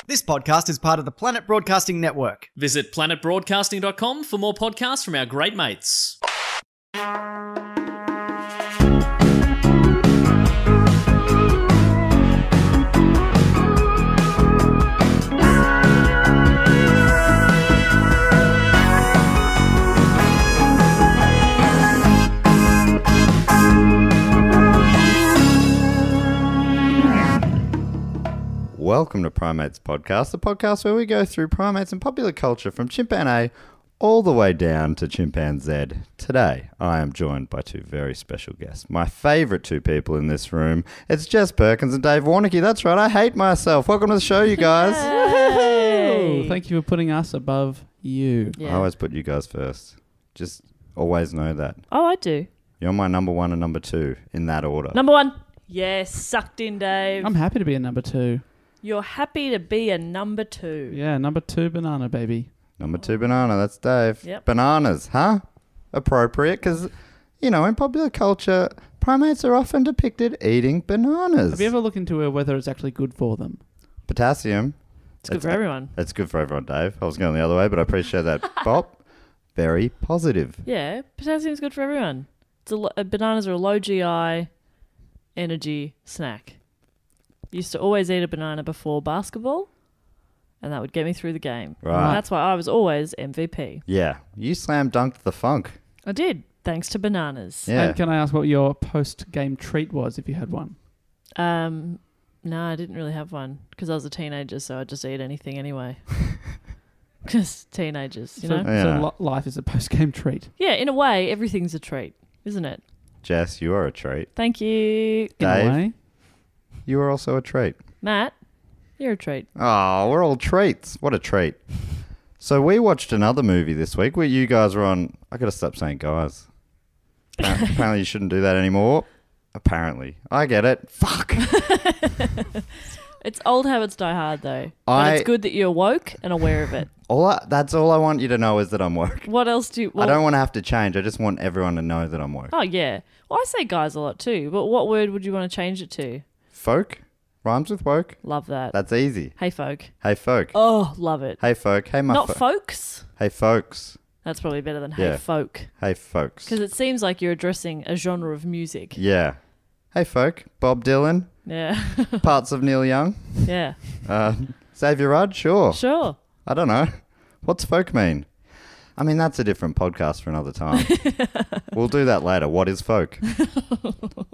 This podcast is part of the Planet Broadcasting Network. Visit planetbroadcasting.com for more podcasts from our great mates. Welcome to Primates Podcast, the podcast where we go through primates and popular culture from chimpanzee all the way down to chimpanzee. Today, I am joined by two very special guests. My favourite two people in this room. It's Jess Perkins and Dave Warneke. That's right, I hate myself. Welcome to the show, you guys. Hey. Thank you for putting us above you. I always put you guys first. Just always know that. Oh, I do. You're my number one and number two in that order. Number one. Yes, sucked in, Dave. I'm happy to be a number two. You're happy to be a number two. Yeah, number two banana, baby. Number two banana, that's Dave. Yep. Bananas, huh? Appropriate, because, you know, in popular culture, primates are often depicted eating bananas. Have you ever looked into whether it's actually good for them? Potassium. It's good for everyone. It's good for everyone, Dave. I was going the other way, but I appreciate that. Bob, very positive. Yeah, potassium's good for everyone. Bananas are a low GI energy snack. Used to always eat a banana before basketball, and that would get me through the game. Right. And that's why I was always MVP. Yeah. You slam dunked the funk. I did, thanks to bananas. Yeah. And can I ask what your post-game treat was if you had one? No, I didn't really have one because I was a teenager, so I'd just eat anything anyway. Because teenagers, you know? Yeah. So life is a post-game treat. Yeah, in a way, everything's a treat, isn't it? Jess, you are a treat. Thank you. In Dave? a way. You are also a treat. Matt, you're a treat. Oh, we're all treats. What a treat. So we watched another movie this week where you guys were on... I got to stop saying guys. Apparently you shouldn't do that anymore. Apparently. I get it. Fuck. It's old habits die hard, though. But it's good that you're woke and aware of it. That's all I want you to know is that I'm woke. What else do you... I don't want to have to change. I just want everyone to know that I'm woke. Oh, yeah. Well, I say guys a lot too, but what word would you want to change it to? Folk? Rhymes with woke? Love that. That's easy. Hey, folk. Hey, folk. Oh, love it. Hey, folk. Hey, my Not folks. Hey, folks. That's probably better than Yeah. hey, folk. Hey, folks. Because it seems like you're addressing a genre of music. Yeah. Hey, folk. Bob Dylan. Yeah. Parts of Neil Young. Yeah. Xavier Rudd. Sure. Sure. I don't know. What's folk mean? I mean, that's a different podcast for another time. We'll do that later. What is folk?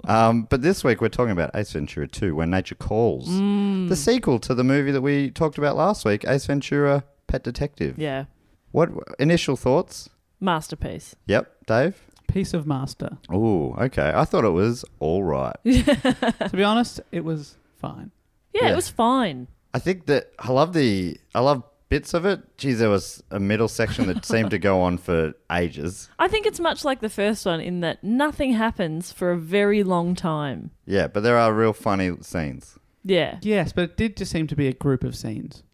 But this week we're talking about Ace Ventura 2, When Nature Calls. The sequel to the movie that we talked about last week, Ace Ventura, Pet Detective. Yeah. What initial thoughts? Masterpiece. Yep, Dave? Piece of master. Ooh, okay. I thought it was all right. To be honest, it was fine. Yeah, Yeah. it was fine. I think that I love bits of it. Geez, there was a middle section that seemed to go on for ages. I think it's much like the first one in that nothing happens for a very long time. Yeah, but there are real funny scenes. Yeah. Yes, but it did just seem to be a group of scenes.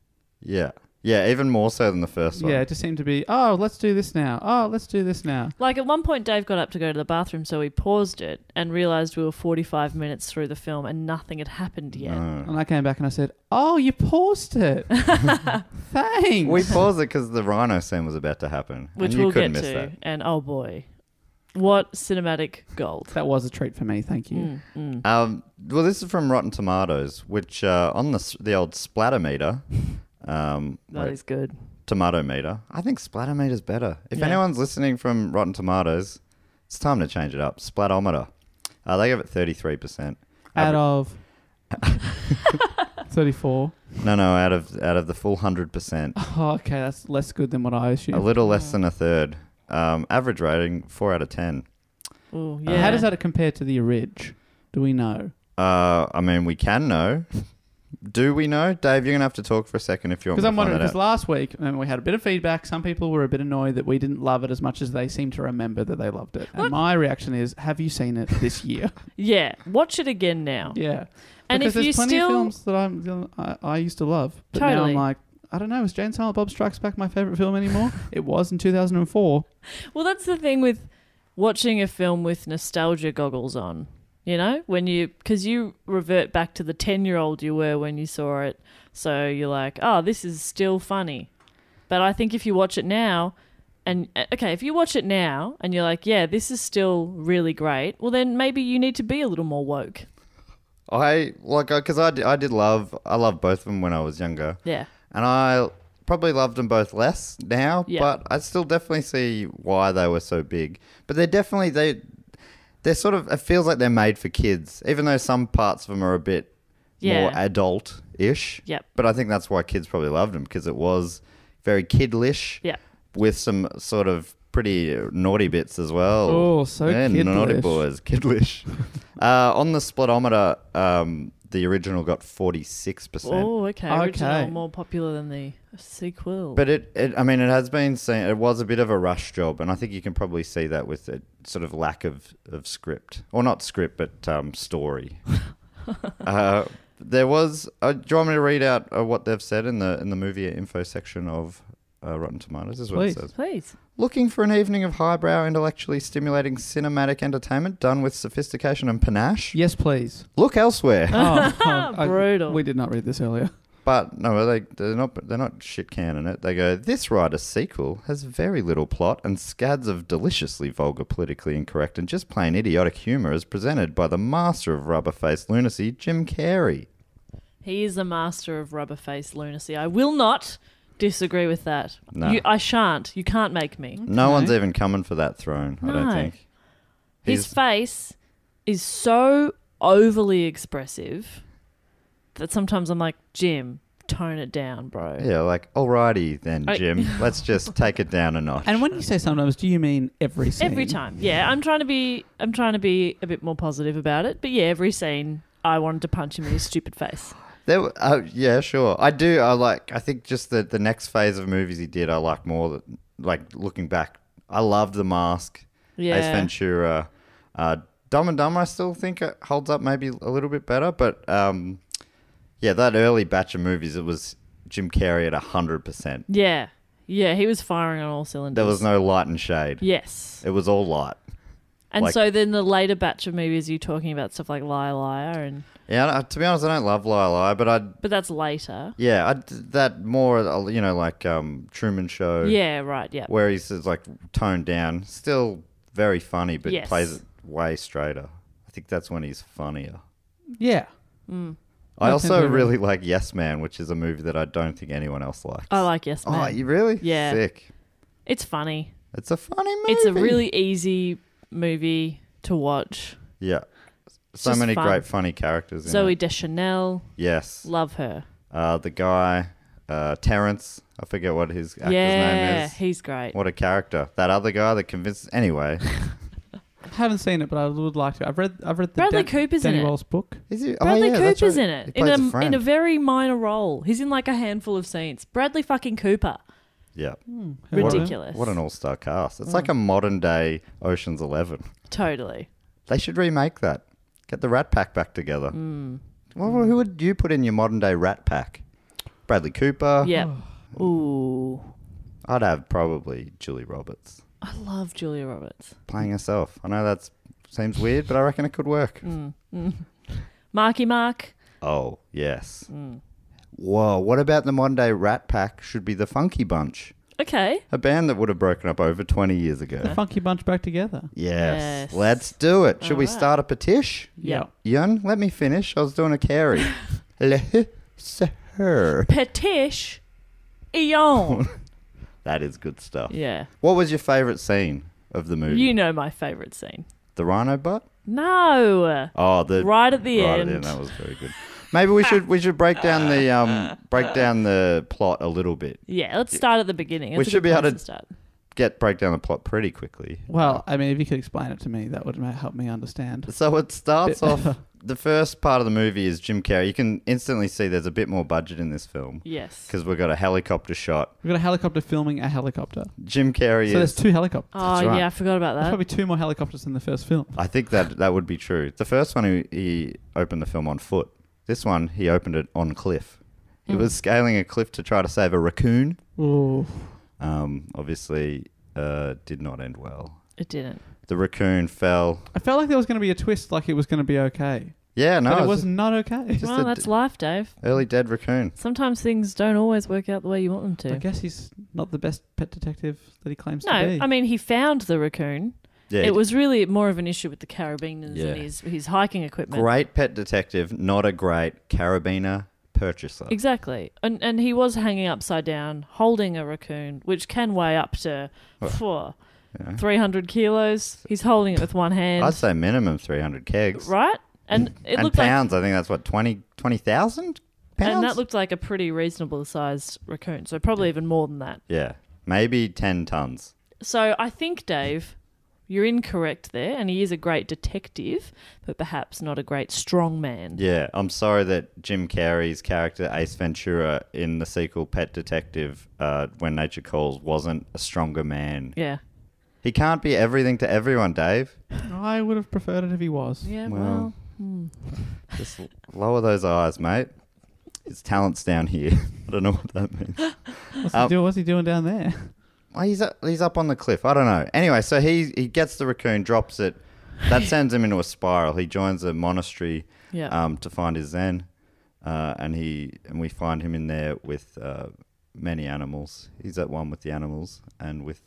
Yeah. Yeah, even more so than the first one. Yeah, it just seemed to be, oh, let's do this now. Oh, let's do this now. Like at one point Dave got up to go to the bathroom, so we paused it and realised we were 45 minutes through the film and nothing had happened yet. No. And I came back and I said, oh, you paused it. Thanks. We paused it because the rhino scene was about to happen. Which and you we'll couldn't get miss to. that. And oh boy, what cinematic gold. That was a treat for me, thank you. Well, this is from Rotten Tomatoes, which on the old splatter meter... That is good. Tomato meter. I think splatter meter's better. If Yeah. anyone's listening from Rotten Tomatoes, it's time to change it up. Splatometer. They give it 33%. Out of 34. No, out of the full 100%. Oh, okay, that's less good than what I assumed. A little less than a third. Average rating 4 out of 10. Oh, yeah. How does that compare to the Orig? Do we know? I mean, we can know. Do we know? Dave, you're going to have to talk for a second if you want Because me to I'm find wondering, that because out. last week we had a bit of feedback. Some people were a bit annoyed that we didn't love it as much as they seem to remember that they loved it. And my reaction is, have you seen it this year? Yeah, watch it again now. Yeah. And because if there's you plenty still... of films that I used to love. But now Totally. I'm like, I don't know, is Jane Silent Bob Strikes Back my favourite film anymore? It was in 2004. Well, that's the thing with watching a film with nostalgia goggles on, you know? Because you revert back to the 10-year-old you were when you saw it. So you're like, oh, this is still funny. But I think if you watch it now, if you watch it now and you're like, yeah, this is still really great, well, then maybe you need to be a little more woke. I love both of them when I was younger. Yeah. And I probably loved them both less now, Yeah. but I still definitely see why they were so big. But they're sort of, it feels like they're made for kids, even though some parts of them are a bit more adult-ish. Yep. But I think that's why kids probably loved them, because it was very kidlish. Yeah. With some sort of pretty naughty bits as well. Oh, so kidlish. Naughty boys, kidlish. On the splitometer, the original got 46%. Oh, okay. Original Okay. more popular than the sequel. But it has been seen, it was a bit of a rush job, and I think you can probably see that with the sort of lack of script. Or not script, but story. There was, do you want me to read out what they've said in the movie info section of Rotten Tomatoes? This is what it says. Please. Looking for an evening of highbrow, intellectually stimulating cinematic entertainment done with sophistication and panache? Yes, please. Look elsewhere. Brutal. We did not read this earlier. But no, they're not shit canning it. They go, this writer's sequel has very little plot and scads of deliciously vulgar, politically incorrect, and just plain idiotic humour as presented by the master of rubber-faced lunacy, Jim Carrey. He is a master of rubber-faced lunacy. I will not disagree with that. No. I shan't. You can't make me. No one's even coming for that throne, I don't No. think. His face is so overly expressive that sometimes I'm like, Jim, tone it down, bro. Yeah, like, alrighty then, Jim. Let's just take it down a notch. And when you say sometimes, do you mean every scene? Every time. Yeah, I'm trying to be a bit more positive about it. But yeah, every scene I wanted to punch him in his stupid face. Yeah, sure. I think just the next phase of movies he did, I like more. Like, looking back, I loved The Mask, Yeah. Ace Ventura. Dumb and Dumber, I still think it holds up maybe a little bit better. But, yeah, that early batch of movies, it was Jim Carrey at 100%. Yeah. Yeah, he was firing on all cylinders. There was no light and shade. Yes. It was all light. And so then the later batch of movies, you're talking about stuff like Liar Liar and... Yeah, to be honest, I don't love Liar Liar, but But that's later. Yeah, that more, like Truman Show. Yeah, right, yeah. Where he's like toned down, still very funny, but Yes. plays it way straighter. I think that's when he's funnier. Yeah. I also tend to really like Yes Man, which is a movie that I don't think anyone else likes. I like Yes Man. Oh, you really? Yeah. Sick. It's funny. It's a funny movie. It's a really easy movie to watch. Yeah. So just many fun. great funny characters in Zoe it. Deschanel. Yes. Love her. The guy, Terrence, I forget what his actor's name Yeah, is. he's great. What a character. That other guy that convinces... Anyway. I haven't seen it, but I would like to. I've read the Bradley Cooper's in Danny it. Wells book. Is he? Bradley that's Cooper's right. in it. He plays a friend. In a very minor role. He's in like a handful of scenes. Bradley fucking Cooper. Yeah. Ridiculous. What an all-star cast. It's like a modern-day Ocean's 11. Totally. They should remake that. Get the Rat Pack back together. Well, who would you put in your modern-day Rat Pack? Bradley Cooper? Yep. Ooh. I'd have probably Julie Roberts I love Julia Roberts. playing herself. I know that seems weird, but I reckon it could work. Marky Mark. Oh, yes. Whoa, what about the modern-day Rat Pack should be the Funky Bunch? Okay. A band that would have broken up over 20 years ago. The Funky Bunch back together. Yes. Yes. Let's do it. Should we Alright. start a petition? Yep. Yun, let me finish. I was doing a carry. Her. Petish. Eon. That is good stuff. Yeah. What was your favourite scene of the movie? You know my favourite scene. The rhino butt? No. Oh, the Right at the right end. at the end. That was very good. Maybe we should break down the plot a little bit. Yeah, let's start at the beginning. We It's a should good be able place to start. break down the plot pretty quickly. Well, I mean, if you could explain it to me, that would help me understand. So it starts Bit off. better. The first part of the movie is Jim Carrey. You can instantly see there's a bit more budget in this film Yes. because we've got a helicopter shot. We've got a helicopter filming a helicopter. Jim Carrey So there's is. two helicopters. Oh, right. yeah, I forgot about There's that. probably two more helicopters in the first film. I think that would be true. The first one he opened the film on foot. This one he opened it on cliff. He was scaling a cliff to try to save a raccoon. Ooh. Obviously, did not end well. It didn't. The raccoon fell. I felt like there was going to be a twist, like it was going to be okay. Yeah, no. But it it's was not okay. just Well, that's life, Dave. early dead raccoon. Sometimes things don't always work out the way you want them I to. guess he's not the best pet detective that he claims to No, be. I mean, he found the raccoon. Yeah, It was really more of an issue with the carabiners Yeah. and his hiking equipment. great pet detective, not a great carabiner purchaser. Exactly. And he was hanging upside down, holding a raccoon, which can weigh up to 300 kilos. He's holding it with one hand. I'd say minimum 300 kegs. Right? And it And looked pounds, I think that's what, 20,000 pounds? and that looked like a pretty reasonable sized raccoon, so probably even more than that. Yeah, maybe 10 tons. So I think, Dave, you're incorrect there, and he is a great detective, but perhaps not a great strong man. Yeah, I'm sorry that Jim Carrey's character Ace Ventura in the sequel Pet Detective, When Nature Calls, wasn't a stronger man. Yeah. He can't be everything to everyone, Dave. I would have preferred it if he was. Yeah, Well. well. Just lower those eyes, mate. His talent's down here. I don't know what that means. What's he doing down there? Well, he's up on the cliff. I don't know. Anyway, so he gets the raccoon, drops it. That sends him into a spiral. He joins a monastery Yeah. to find his Zen, and we find him in there with many animals. He's at one with the animals and with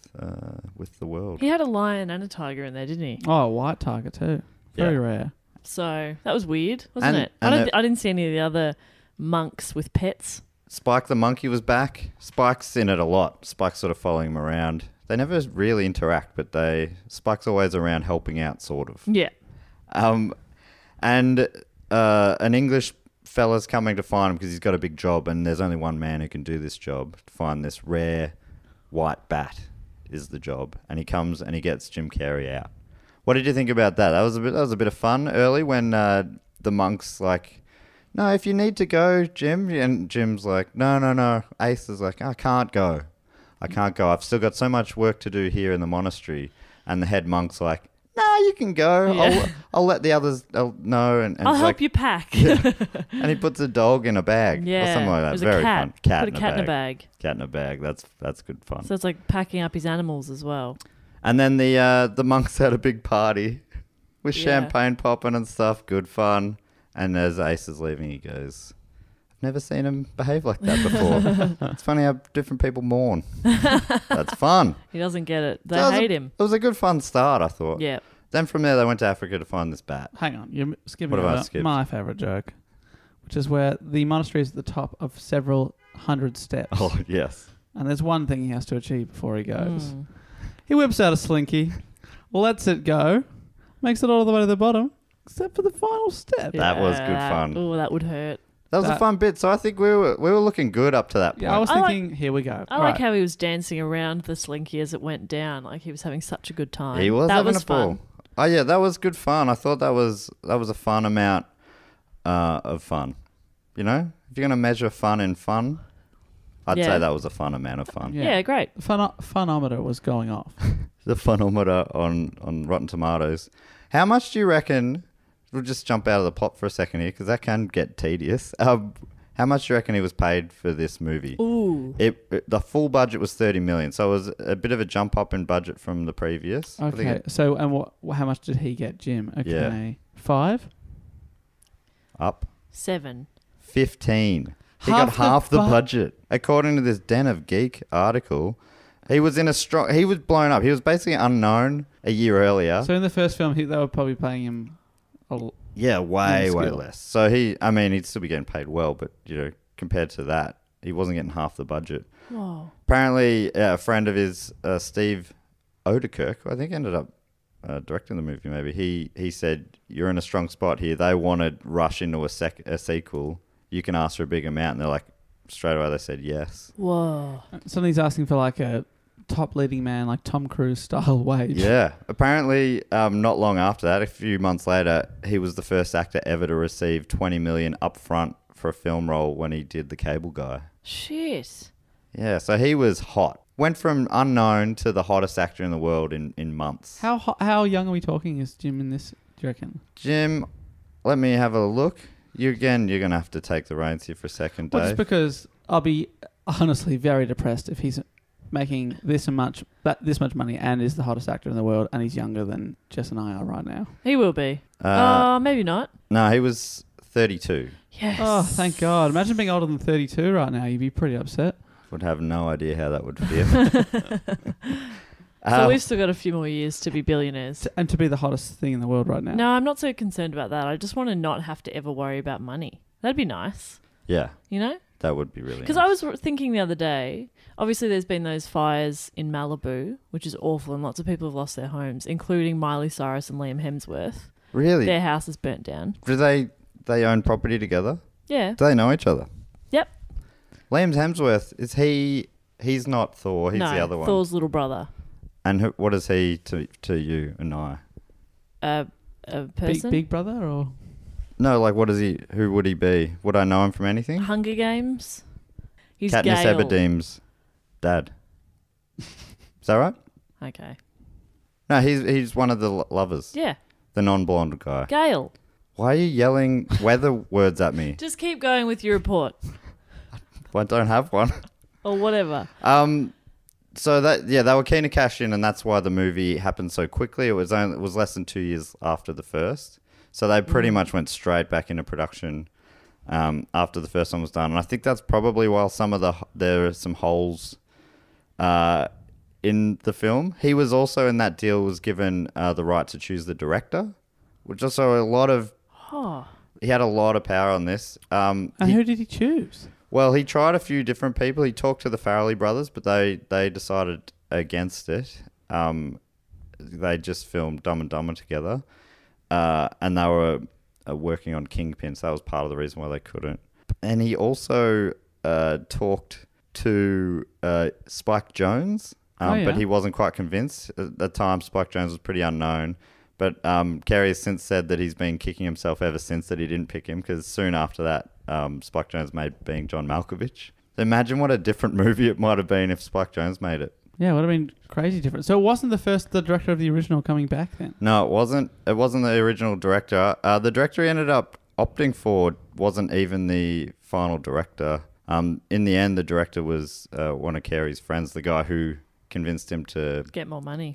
the world. He had a lion and a tiger in there, didn't he? Oh, a white tiger too. Very Yeah. rare. So that was weird, wasn't And- it? and I didn't see any of the other monks with pets. Spike the monkey was back. Spike's in it a lot. Spike's sort of following him around. They never really interact, but Spike's always around helping out, sort of. Yeah. And an English fella's coming to find him because he's got a big job, and there's only one man who can do this job. To find this rare white bat is the job, and he comes and he gets Jim Carrey out. What did you think about that? That was a bit of fun early when the monk's like, "No, if you need to go, Jim," and Jim's like, "No." Ace is like, "I can't go. I've still got so much work to do here in the monastery." And the head monk's like, "No, you can go. Yeah. I'll let the others know." And I'll it's help like, you pack. and he puts a dog in a bag Yeah. or something like It that. was Very a cat. fun. Cat Put a cat in a bag. Cat in a bag. That's good fun. So it's like packing up his animals as well. And then the monks had a big party with Yeah. champagne popping and stuff. Good fun. And as Ace is leaving, he goes, "I've never seen him behave like that before. It's funny how different people mourn." That's fun. He doesn't get it. They That was hate him. It was a good fun start, I thought. Yeah. Then from there, they went to Africa to find this bat. Hang on, you're skipping What have I over skipped? my favourite joke, which is where the monastery is at the top of several hundred steps. Oh, yes. And there's one thing he has to achieve before he goes. Mm. He whips out a slinky, lets it go, makes it all the way to the bottom, except for the final step. That was good fun. Oh, that would hurt. That was a That- fun bit. So I think we were looking good up to that point. Yeah, I was I like- thinking, here we go. I like how he was dancing around the slinky as it went down. Like he was having such a good time. He was that having was a ball. fun. Oh yeah, that was good fun. I thought that was a fun amount of fun. You know, if you're gonna measure fun in fun, I'd Yeah. say that was a fun amount of fun. Yeah, great. The funometer was going off. The funometer on Rotten Tomatoes. How much do you reckon? We'll just jump out of the plot for a second here because that can get tedious. How much do you reckon he was paid for this movie? Ooh. The full budget was 30 million, so it was a bit of a jump up in budget from the previous. I think Okay, so and how much did he get, Jim? Okay, Yeah. 5. up 7. 15. He Half got the half the bu- budget. According to this Den of Geek article, he was blown up. He was basically unknown a year earlier. So in the first film, they were probably paying him. Yeah, way Minuscule. less. So he'd still be getting paid well, but compared to that, he wasn't getting half the budget. Whoa. Apparently, a friend of his, Steve Odekirk, I think ended up directing the movie. Maybe he said, "You're in a strong spot here. They want to rush into a sequel. You can ask for a big amount." And they're like, straight away, they said yes. Whoa. Somebody's asking for like a top leading man, like Tom Cruise style wage. Yeah. Apparently, not long after that, a few months later, he was the first actor ever to receive $20 million upfront for a film role when he did The Cable Guy. Shit. Yeah, so he was hot. Went from unknown to the hottest actor in the world in months. How young are we talking? Is Jim in this? Do you reckon? Jim, let me have a look. You're going to have to take the reins here for a second, Well, Dave. just because I'll be honestly very depressed if he's making this much money and is the hottest actor in the world, and he's younger than Jess and I are right now. He will be. Maybe not. No, he was 32. Yes. Oh, thank God. Imagine being older than 32 right now. You'd be pretty upset. Would have no idea how that would feel. So we've still got a few more years to be billionaires. And to be the hottest thing in the world right now. No, I'm not so concerned about that. I just want to not have to ever worry about money. That'd be nice. Yeah. You know? That would be really Because I was thinking the other day, obviously there's been those fires in Malibu, which is awful, and lots of people have lost their homes, including Miley Cyrus and Liam Hemsworth. Really? Their house is burnt down. Do they own property together? Yeah. Do they know each other? Yep. Liam Hemsworth, is he's not Thor, he's the other one. Thor's little brother. And what is he to you and I? A person? Big brother or? No, like what is he? Who would he be? Would I know him from anything? Hunger Games. He's Katniss Gale. Everdeen's dad. Is that right? Okay. No, he's one of the lovers. Yeah. The non-blonde guy. Gale. Why are you yelling weather words at me? Just keep going with your report. I don't have one. Or whatever. So they were keen to cash in, and that's why the movie happened so quickly. It was less than 2 years after the first, so they pretty much went straight back into production after the first one was done. And I think that's probably why there are some holes in the film. He was also in that deal was given the right to choose the director, which also he had a lot of power on this. And who did he choose? Well, he tried a few different people. He talked to the Farrelly brothers, but they decided against it. They just filmed Dumb and Dumber together, and they were working on Kingpin, so that was part of the reason why they couldn't. And he also talked to Spike Jonze, but he wasn't quite convinced. At the time, Spike Jonze was pretty unknown. But Kerry has since said that he's been kicking himself ever since that he didn't pick him, because soon after that, Spike Jonze made Being John Malkovich. So imagine what a different movie it might have been if Spike Jonze made it. Yeah, it would have been crazy different. So it wasn't the director of the original coming back then? No, it wasn't. It wasn't the original director. The director he ended up opting for wasn't even the final director. In the end, the director was one of Kerry's friends, the guy who convinced him to get more money.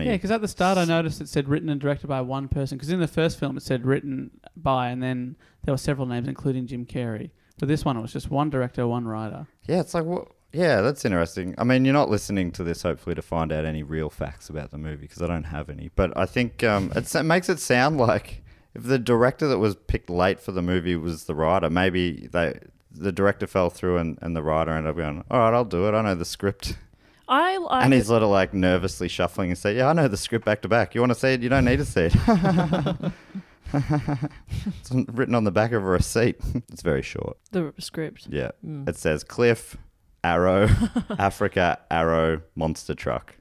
Yeah, because at the start I noticed it said written and directed by one person. Because in the first film it said written by, and then there were several names, including Jim Carrey. But this one it was just one director, one writer. Yeah, it's like, what? Yeah, that's interesting. I mean, you're not listening to this hopefully to find out any real facts about the movie, because I don't have any. But I think it makes it sound like if the director that was picked late for the movie was the writer, maybe the director fell through and the writer ended up going, all right, I'll do it. I know the script. And he's sort of like nervously shuffling and say, yeah, I know the script back to back. You want to see it? You don't need to see it. It's written on the back of a receipt. It's very short. The script. Yeah. It says Cliff, Arrow, Africa, Arrow, Monster Truck.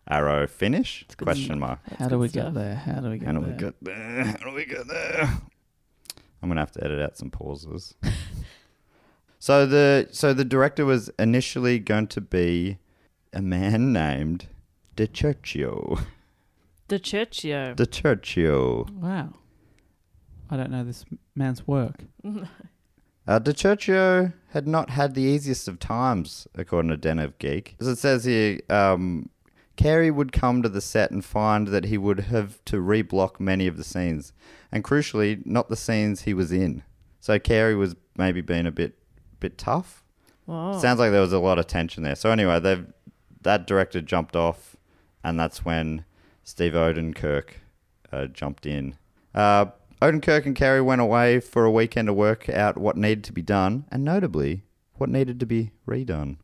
Arrow finish? Question mark. How do we get there? How do we get there? I'm going to have to edit out some pauses. So the director was initially going to be a man named DiCerchio. DiCerchio. Wow. I don't know this man's work. DiCerchio had not had the easiest of times, according to Den of Geek. As it says here, Carey would come to the set and find that he would have to reblock many of the scenes, and crucially, not the scenes he was in. So Carey was maybe being a bit tough. Wow. Sounds like there was a lot of tension there. So anyway, that director jumped off, and that's when Steve Odenkirk jumped in. Odenkirk and Carey went away for a weekend to work out what needed to be done, and notably, what needed to be redone.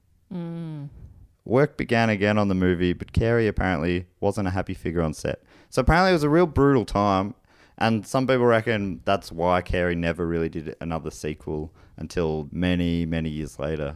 Work began again on the movie, but Carey apparently wasn't a happy figure on set. So apparently it was a real brutal time, and some people reckon that's why Carey never really did another sequel until many, many years later.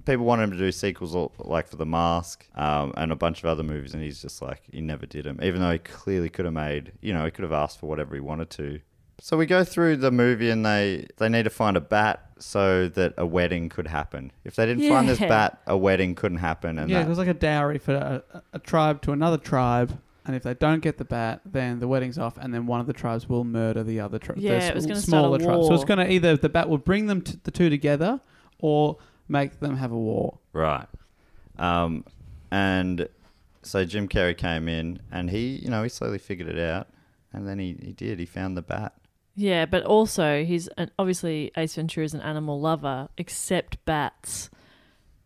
People wanted him to do sequels like for The Mask and a bunch of other movies, and he's just like, he never did them, even though he clearly could have made, he could have asked for whatever he wanted to. So we go through the movie, and they need to find a bat so that a wedding could happen. If they didn't find this bat, a wedding couldn't happen. And it was like a dowry for a tribe to another tribe. And if they don't get the bat, then the wedding's off, and then one of the tribes will murder the other tribe. Yeah, it was going to start a war. Tribe. So it's going to either the bat will bring them the two together, or make them have a war. Right. And so Jim Carrey came in, and he slowly figured it out, and then he did. He found the bat. Yeah, but also obviously Ace Ventura is an animal lover, except bats.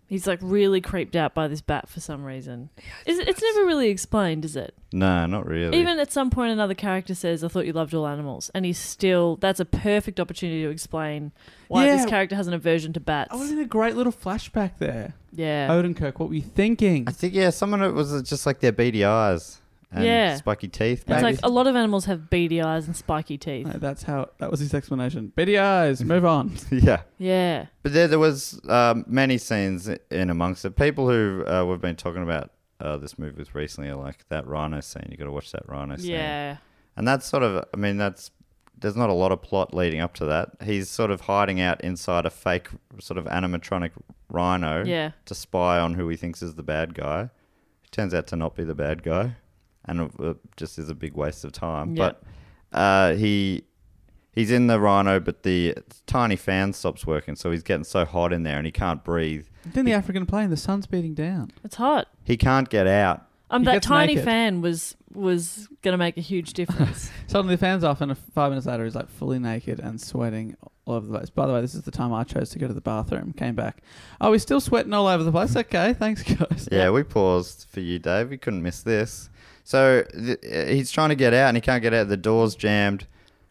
He's like really creeped out by this bat for some reason. It's never really explained, is it? No, not really. Even at some point another character says, I thought you loved all animals. And that's a perfect opportunity to explain why this character has an aversion to bats. Oh, wasn't a great little flashback there. Yeah. Odenkirk, what were you thinking? I think, some of it was just like their beady eyes and spiky teeth. It's like a lot of animals have beady eyes and spiky teeth. No, that was his explanation. Beady eyes, move on. Yeah. Yeah. But there was many scenes in amongst it. People who we've been talking about this movie with recently are like that rhino scene. You got to watch that rhino scene. Yeah. And that's sort of, there's not a lot of plot leading up to that. He's sort of hiding out inside a fake sort of animatronic rhino to spy on who he thinks is the bad guy. He turns out to not be the bad guy, and it just is a big waste of time. Yeah. But he's in the rhino, but the tiny fan stops working, so he's getting so hot in there and he can't breathe. It's in the African plain. The sun's beating down. It's hot. He can't get out. He that gets tiny naked. fan was going to make a huge difference. Suddenly the fan's off, and 5 minutes later he's like fully naked and sweating all over the place. By the way, this is the time I chose to go to the bathroom. Came back. Oh, we're still sweating all over the place. Okay, thanks guys. Yeah, we paused for you, Dave. We couldn't miss this. So he's trying to get out, and he can't get out. The door's jammed.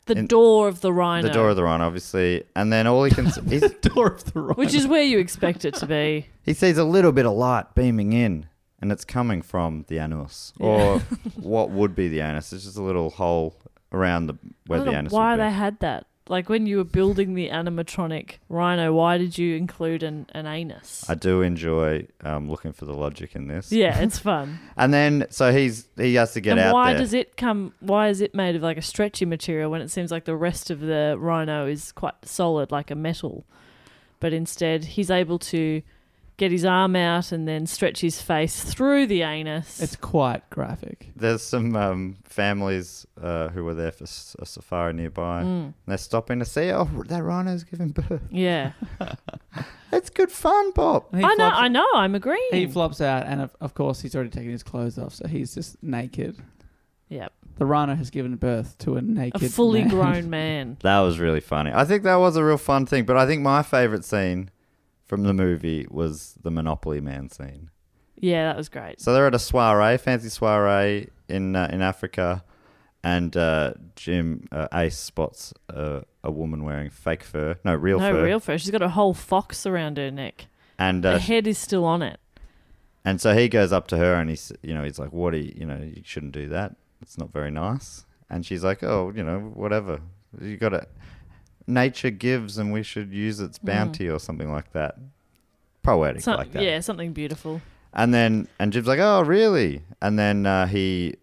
The door of the rhino. The door of the rhino, obviously. And then all he can see... The door of the rhino. Which is where you expect it to be. He sees a little bit of light beaming in, and it's coming from the anus. Or what would be the anus. It's just a little hole around where the anus would be. Why they had that. Like when you were building the animatronic rhino, why did you include an anus? I do enjoy looking for the logic in this. Yeah, it's fun. And then, so he has to get out why there. Why is it made of like a stretchy material when it seems like the rest of the rhino is quite solid, like a metal? But instead, he's able to get his arm out and then stretch his face through the anus. It's quite graphic. There's some families who were there for a safari nearby. And they're stopping to see, that rhino's giving birth. Yeah. It's good fun, Bob. I know, I'm agreeing. He flops out, and of course he's already taken his clothes off, so he's just naked. Yep. The rhino has given birth to a naked A fully man. grown man. That was really funny. I think that was a real fun thing, but I think my favourite scene from the movie was the Monopoly Man scene. Yeah, that was great. So they're at a fancy soiree in Africa, and Ace spots a woman wearing fake fur. No, real fur. No, real fur. She's got a whole fox around her neck. And the head is still on it. And so he goes up to her and he's like, what you shouldn't do that. It's not very nice. And she's like, whatever. You got to... Nature gives and we should use its bounty or something like that. Poetic like that. Yeah, something beautiful. And Jim's like, oh, really? And then he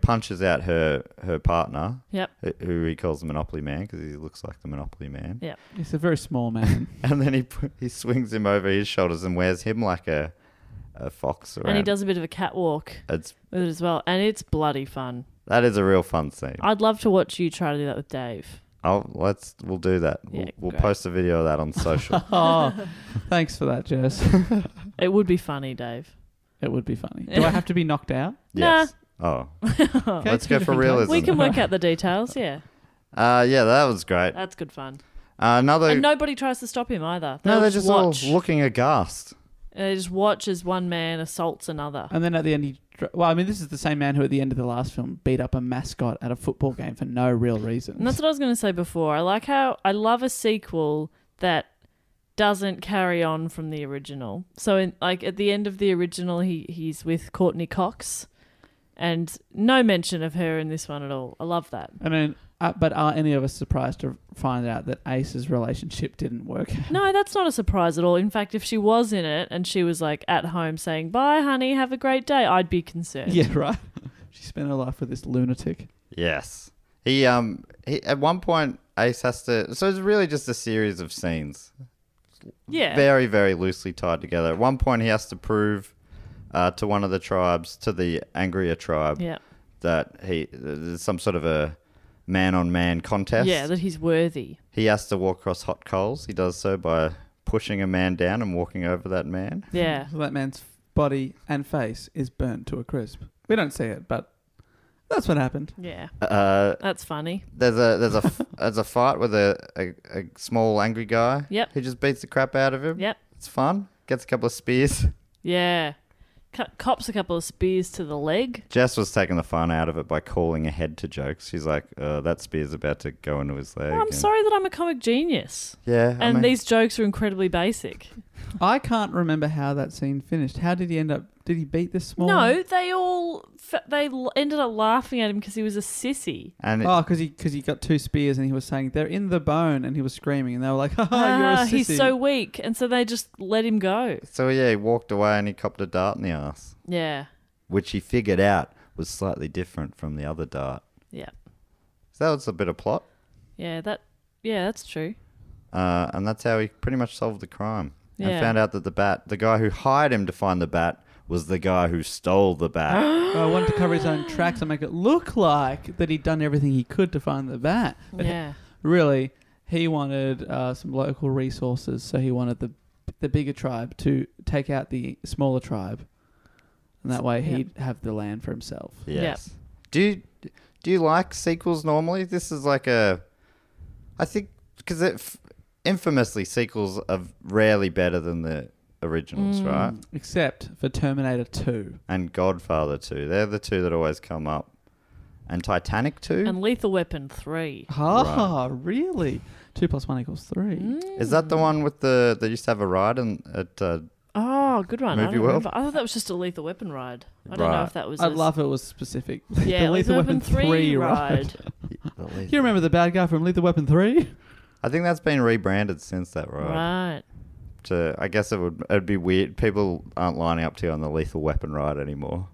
punches out her partner. Yep. Who he calls the Monopoly Man because he looks like the Monopoly Man. Yeah. He's a very small man. And then he swings him over his shoulders and wears him like a fox around. And he does a bit of a catwalk with it as well. And it's bloody fun. That is a real fun scene. I'd love to watch you try to do that with Dave. We'll do that. Yeah, we'll great. post a video of that on social. Oh, thanks for that, Jess. It would be funny, Dave. It would be funny. Do I have to be knocked out? Yes. Oh. Okay, Let's two go for different realism. We can work out the details, yeah. Yeah, that was great. That's good fun. And nobody tries to stop him either. they're just all watch. looking aghast. They just watch as one man assaults another. And then at the end, this is the same man who at the end of the last film beat up a mascot at a football game for no real reason. And that's what I was going to say before. I love a sequel that doesn't carry on from the original. So at the end of the original, he's with Courtney Cox, and no mention of her in this one at all. I love that. I mean, but are any of us surprised to find out that Ace's relationship didn't work out? No, that's not a surprise at all. In fact, if she was in it and she was like at home saying, "Bye, honey, have a great day," I'd be concerned. Yeah, right. She spent her life with this lunatic. Yes. He at one point Ace has to. So it's really just a series of scenes. Yeah. Very, very loosely tied together. At one point, he has to prove to one of the tribes, to the angrier tribe, that there's some sort of a man-on-man contest. Yeah, that he's worthy. He has to walk across hot coals. He does so by pushing a man down and walking over that man. Yeah. So that man's body and face is burnt to a crisp. We don't see it, but that's what happened. Yeah. Uh, That's funny. there's a fight with a small angry guy. Yep. Who just beats the crap out of him. Yep. It's fun. Gets a couple of spears. Yeah. Cops a couple of spears to the leg. Jess was taking the fun out of it by calling ahead to jokes. She's like, that spear's about to go into his leg. Oh, I'm sorry that I'm a comic genius. Yeah. And these jokes are incredibly basic. I can't remember how that scene finished. How did he end up? Did he beat this small? No, they ended up laughing at him because he was a sissy. And Oh, because he got 2 spears and he was saying they're in the bone and he was screaming and they were like, "Haha, you're a sissy." He's so weak, and so they just let him go. so, yeah, he walked away and he copped a dart in the ass, Yeah, which he figured out was slightly different from the other dart. yeah, So that was a bit of plot. yeah. That's true. And that's how he pretty much solved the crime. And Yeah. found out that the guy who hired him to find the bat was the guy who stole the bat. I wanted to cover his own tracks and make it look like that he'd done everything he could to find the bat. But Yeah, really, he wanted some local resources, so he wanted the bigger tribe to take out the smaller tribe, and that way he'd have the land for himself. Yes. Do you like sequels normally? This is like I think because infamously sequels are rarely better than the originals, right? Except for Terminator 2. And Godfather 2. They're the two that always come up. And Titanic 2? and Lethal Weapon 3. Ah, really? 2 + 1 = 3. Is that the one with they used to have a ride at Oh, good one. I Movie don't World? remember. I thought that was just a Lethal Weapon ride. I don't know Right. if that was. I'd love if it was specific. Yeah, the Lethal Weapon 3 ride. You remember the bad guy from Lethal Weapon 3? I think that's been rebranded since that ride. Right. I guess it'd be weird. People aren't lining up to you on the Lethal Weapon ride anymore.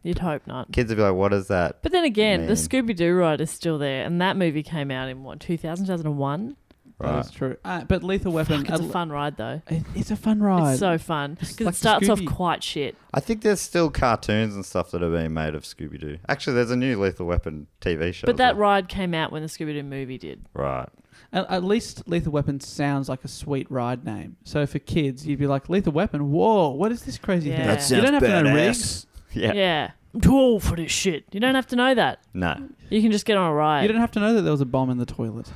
You'd hope not. Kids would be like, what is that? But then again, the mean? Scooby-Doo ride is still there, and that movie came out in 2001? Right. That's true. But Lethal Weapon... Fuck, it's a fun ride, though. It's a fun ride. It's so fun. Because like it starts off Scooby. quite shit. I think there's still cartoons and stuff that are being made of Scooby-Doo. Actually, there's a new Lethal Weapon TV show. But that as well. ride came out when the Scooby-Doo movie did. Right. At least Lethal Weapon sounds like a sweet ride name. So for kids, you'd be like, Lethal Weapon? Whoa, what is this crazy Yeah. thing? That You don't have to know rigs. Yeah. Yeah. I'm too old for this shit. You don't have to know that. No. You can just get on a ride. You don't have to know that there was a bomb in the toilet.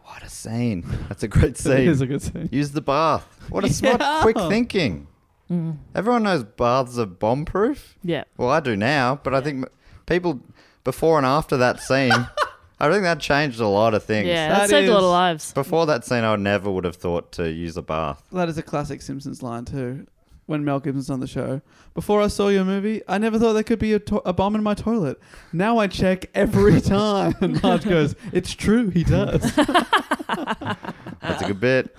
What a scene. That's a great scene. It is a good scene. Use the bath. What a smart, Yeah. quick thinking. Everyone knows baths are bomb-proof. Yeah. Well, I do now, but I think people before and after that scene, I think that changed a lot of things. Yeah, That that saved a lot is- of lives. Before that scene, I never would have thought to use a bath. That is a classic Simpsons line too. When Mel Gibson's on the show. Before I saw your movie, I never thought there could be a bomb in my toilet. Now I check every time. And Marge goes, it's true, he does. That's a good bit.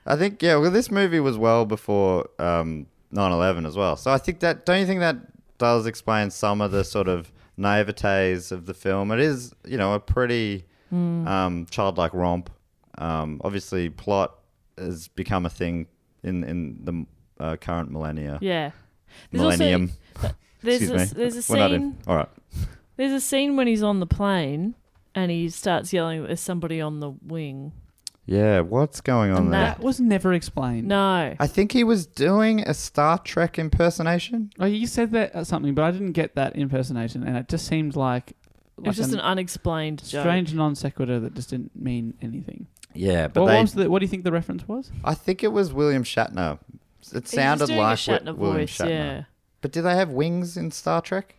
I think, well, this movie was well before 9/11 as well. So I think don't you think that does explain some of the sort of naivetes of the film? It is, a pretty childlike romp. Obviously, plot has become a thing in the current millennia. Yeah. Millennium. There's Excuse a, me. there's a We're not scene. in. All right. There's a scene when he's on the plane and he starts yelling that there's somebody on the wing. Yeah, what's going on And there? That was never explained. No. I think he was doing a Star Trek impersonation. Oh, you said that something, but I didn't get that impersonation, and it just seemed like It was just an unexplained joke. strange non sequitur that just didn't mean anything. Yeah, but What do you think the reference was? I think it was William Shatner. It sounded doing like a Shatner William voice, Shatner. yeah. But do they have wings in Star Trek?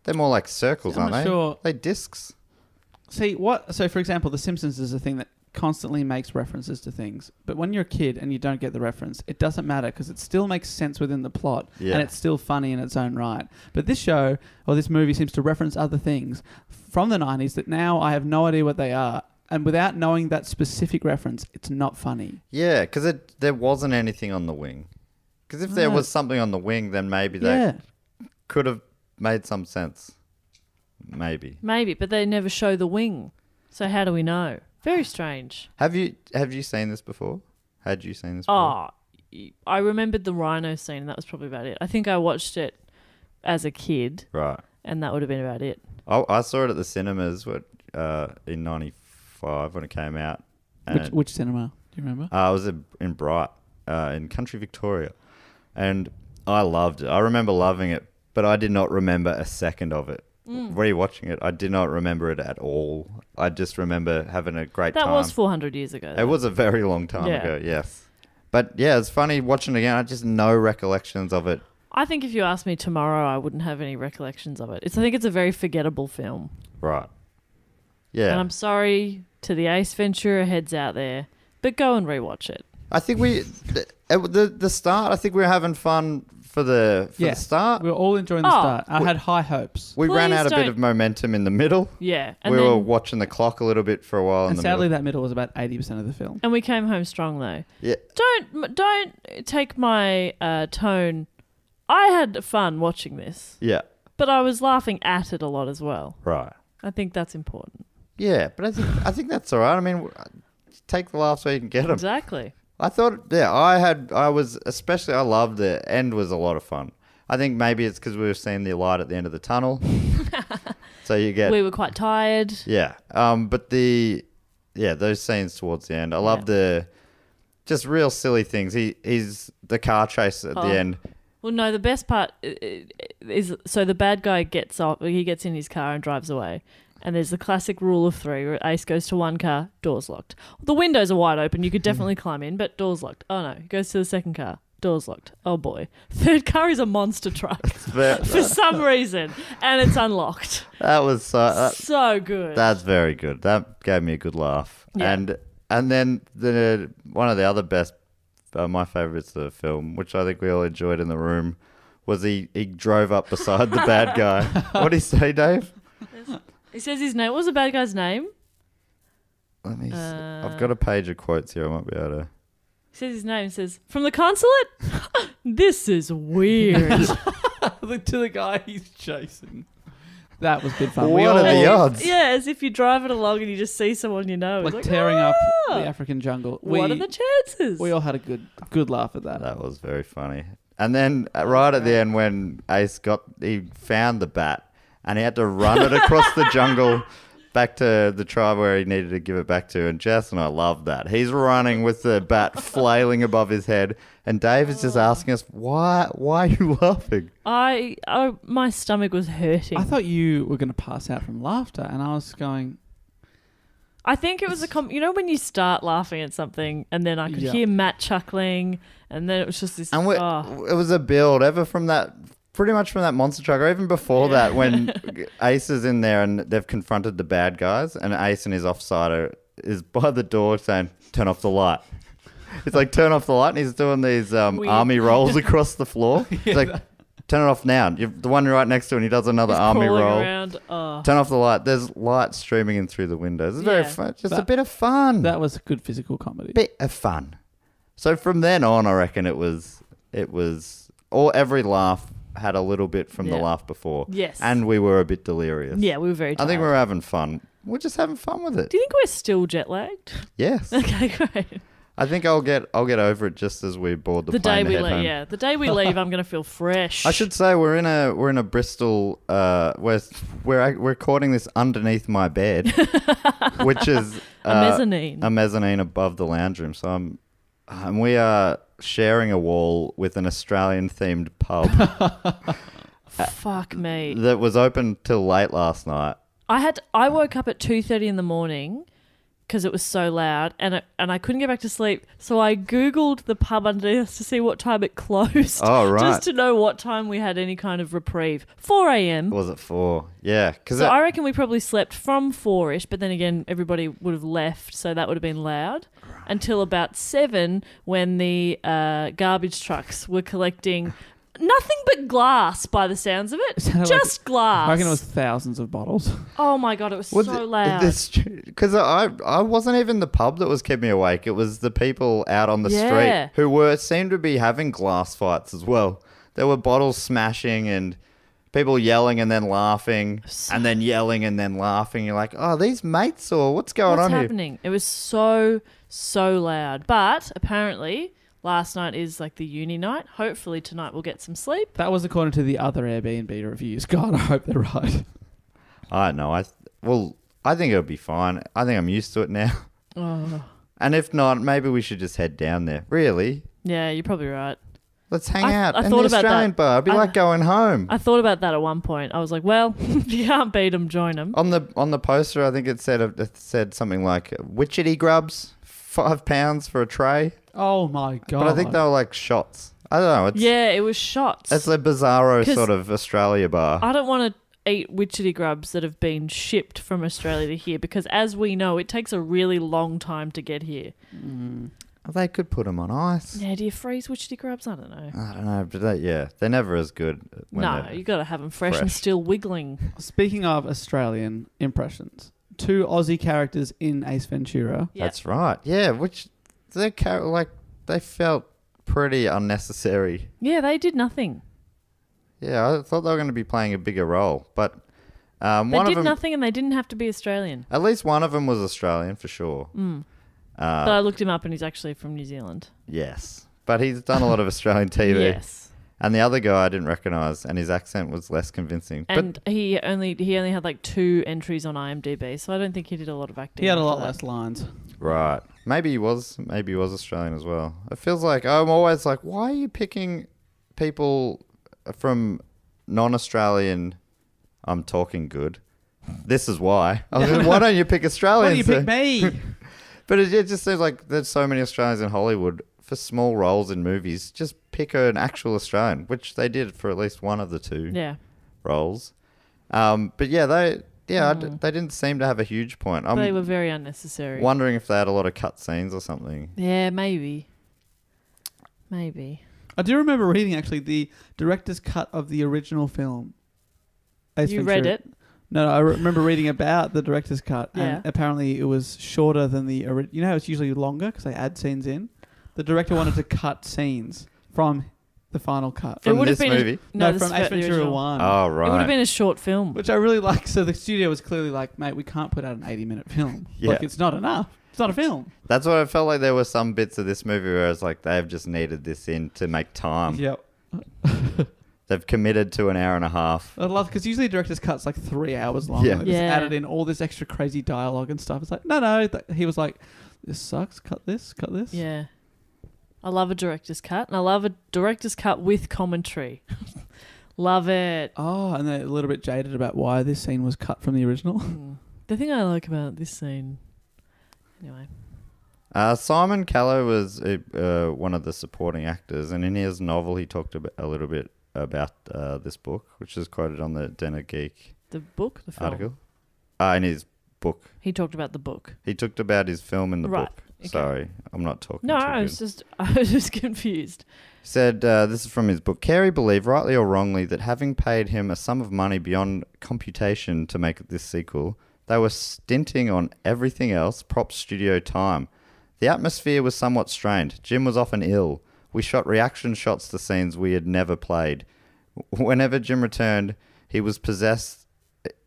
They're more like circles, I'm aren't not they? sure. They discs. See, so for example, The Simpsons is a thing that constantly makes references to things. But when you're a kid and you don't get the reference, it doesn't matter because it still makes sense within the plot Yeah. and it's still funny in its own right. But this show or this movie seems to reference other things from the 90s that now I have no idea what they are. And without knowing that specific reference, it's not funny. Yeah, because there wasn't anything on the wing. Because if there No. was something on the wing, then maybe they Yeah. could have made some sense. Maybe. Maybe, but they never show the wing. So how do we know? Very strange. Have you seen this before? Had you seen this before? Oh, I remembered the rhino scene, and that was probably about it. I think I watched it as a kid, Right. and that would have been about it. I saw it at the cinemas in 95 when it came out. And Which cinema? Do you remember? I was in Bright, in country Victoria. And I loved it. I remember loving it, but I did not remember a second of it. Rewatching it, I did not remember it at all. I just remember having a great time. That was 400 years ago. It was a very long time ago, yes. But yeah, it's funny watching it again. I just no recollections of it. I think if you asked me tomorrow, I wouldn't have any recollections of it. I think it's a very forgettable film. Right. Yeah. And I'm sorry to the Ace Ventura heads out there, but go and rewatch it. I think the start, I think we were having fun for the start. We were all enjoying the start. I had high hopes. We ran out a bit don't- of momentum in the middle. Yeah. And We then, were watching the clock a little bit for a while in And the sadly, middle. that middle was about 80% of the film. and we came home strong, though. Yeah. Don't take my tone. I had fun watching this, Yeah. but I was laughing at it a lot as well. Right. I think that's important. Yeah, but I think that's all right. I mean, take the laughs where you can get them. Exactly. I thought, I loved the end was a lot of fun. I think maybe it's because we were seeing the light at the end of the tunnel. So you get... We were quite tired. Yeah. But those scenes towards the end. I love the just real silly things. He's the car chase at the end. Well, no, the best part is so the bad guy gets off. He gets in his car and drives away. And there's the classic rule of three where Ace goes to one car, door's locked. The windows are wide open. You could definitely climb in, but door's locked. Oh, no. He goes to the second car. Door's locked. Oh, boy. Third car is a monster truck for some reason. And it's unlocked. That was so good. That's very good. That gave me a good laugh. Yeah. And then one of the other best, my favourites of the film, which I think we all enjoyed in the room, was he drove up beside the bad guy. What did he say, Dave? He says his name. What was the bad guy's name? Let me see. I've got a page of quotes here. I might be able to... He says his name. He says, "From the consulate? This is weird." To the guy he's chasing. That was good fun. What are the odds? Yeah, as if you're driving along and you just see someone you know. Like It's tearing up "Ah, the African jungle. What are the chances? We all had a good laugh at that. That was very funny. And then right at the end when Ace he found the bat and he had to run it across the jungle back to the tribe where he needed to give it back to. And Jess and I loved that. He's running with the bat flailing above his head. And Dave is just asking us, why are you laughing? My stomach was hurting. I thought you were going to pass out from laughter, and I was going... I think it was you know when you start laughing at something and then I could hear Matt chuckling and then it was just this... And it was a build ever from that... Pretty much from that monster truck, or even before that, when Ace is in there and they've confronted the bad guys, and Ace and his offsider is by the door saying, "Turn off the light." It's like, turn off the light, and he's doing these army rolls across the floor. It's like, turn it off now. You're the one right next to him, and he does another army roll. Around. Oh. Turn off the light. There's light streaming in through the windows. It's very fun. Just a bit of fun. That was good physical comedy. Bit of fun. So from then on, I reckon it was every laugh had a little bit from the laugh before. Yes. And we were a bit delirious. Yeah, we were very tired. I think we were having fun. We're just having fun with it. Do you think we're still jet lagged? Yes. Okay, great. I think I'll get over it just as we board the plane day we to head home. leave, yeah. The day we leave, I'm going to feel fresh. I should say we're in a Bristol. We're recording this underneath my bed, which is a mezzanine above the lounge room. So we are sharing a wall with an Australian themed pub. Fuck me. That was open till late last night. I woke up at 2:30 in the morning because it was so loud and I couldn't get back to sleep. So I Googled the pub underneath to see what time it closed. Oh, right. Just to know what time we had any kind of reprieve. 4 a.m. Was it 4? Yeah. So I reckon we probably slept from 4-ish, but then again, everybody would have left, so that would have been loud. Right. Until about 7 when the garbage trucks were collecting nothing but glass by the sounds of it. Just glass. I reckon it was thousands of bottles. Oh my God, it was so loud. Because I wasn't even the pub that was keeping me awake. It was the people out on the street who seemed to be having glass fights as well. There were bottles smashing and people yelling and then laughing and then yelling and then laughing. You're like, oh, these mates or what's going on here? What's happening? It was so loud. But apparently... last night is like the uni night. Hopefully tonight we'll get some sleep. That was according to the other Airbnb reviews. God, I hope they're right. I don't know. I think it'll be fine. I think I'm used to it now. Oh. And if not, maybe we should just head down there. Really? Yeah, you're probably right. Let's hang I out in the thought about Australian that. bar. It'd be like going home. I thought about that at one point. I was like, well, if you can't beat them, join them. On the poster, I think it said something like witchetty grubs, £5 for a tray. Oh my god! But I think they were like shots. I don't know. Yeah, it was shots. It's a bizarro 'Cause sort of Australia bar. I don't want to eat witchetty grubs that have been shipped from Australia to here because, as we know, it takes a really long time to get here. They could put them on ice. Yeah, do you freeze witchetty grubs? I don't know. I don't know, but they're never as good. When No, they're you got to have them fresh and fresh. still wiggling. Speaking of Australian impressions, 2 Aussie characters in Ace Ventura. Yeah. That's right. Yeah, which they felt pretty unnecessary. Yeah, they did nothing. Yeah, I thought they were going to be playing a bigger role, but They one did of them, nothing and they didn't have to be Australian. at least one of them was Australian for sure. But I looked him up and he's actually from New Zealand. Yes, but he's done a lot of Australian TV. Yes. And the other guy I didn't recognise, and his accent was less convincing. And he only had like 2 entries on IMDb, so I don't think he did a lot of acting. He had a lot after that. less lines. Right. Maybe he was Australian as well. It feels like I'm always like, why are you picking people from non-Australian? I'm talking good. This is why. I was like, why don't you pick Why Australians? do you pick me? But it just seems like there's so many Australians in Hollywood for small roles in movies. Just pick an actual Australian, which they did for at least one of the 2 roles. But yeah, they didn't seem to have a huge point. They were very unnecessary. Wondering if they had a lot of cut scenes or something. Yeah, maybe. I do remember reading actually the director's cut of the original film. Ace You Ventura. read it? No, I remember reading about the director's cut, Yeah. and apparently it was shorter than the original. You know how it's usually longer because they add scenes in? The director wanted to cut scenes from the final cut. From would have this been movie? No, from this Ace is the Ventura original. 1. Oh, right. It would have been a short film. Which I really like. So the studio was clearly like, mate, we can't put out an 80-minute film. Yeah. Like, it's not enough. It's not a film. That's what I felt like there were some bits of this movie where it's like they've just needed this in to make time. Yep. They've committed to an hour and a half. I love because usually director's cut's like 3 hours long. Yeah. And they just Yeah. added in all this extra crazy dialogue and stuff. It's like, no. He was like, this sucks. Cut this. Yeah. I love a director's cut, and I love a director's cut with commentary. Love it. Oh, and they're a little bit jaded about why this scene was cut from the original. The thing I like about this scene... Anyway. Simon Callow was one of the supporting actors, and in his novel he talked a little bit about this book, which is quoted on the Den of Geek The book? The film? article. In his book. He talked about the book. He talked about his film in the Right. book. Okay. Sorry, I'm not talking No, too I was good. just confused. He said, this is from his book, Carey believed, rightly or wrongly, that having paid him a sum of money beyond computation to make this sequel, they were stinting on everything else, prop studio time. The atmosphere was somewhat strained. Jim was often ill. We shot reaction shots to scenes we had never played. Whenever Jim returned, he was possessed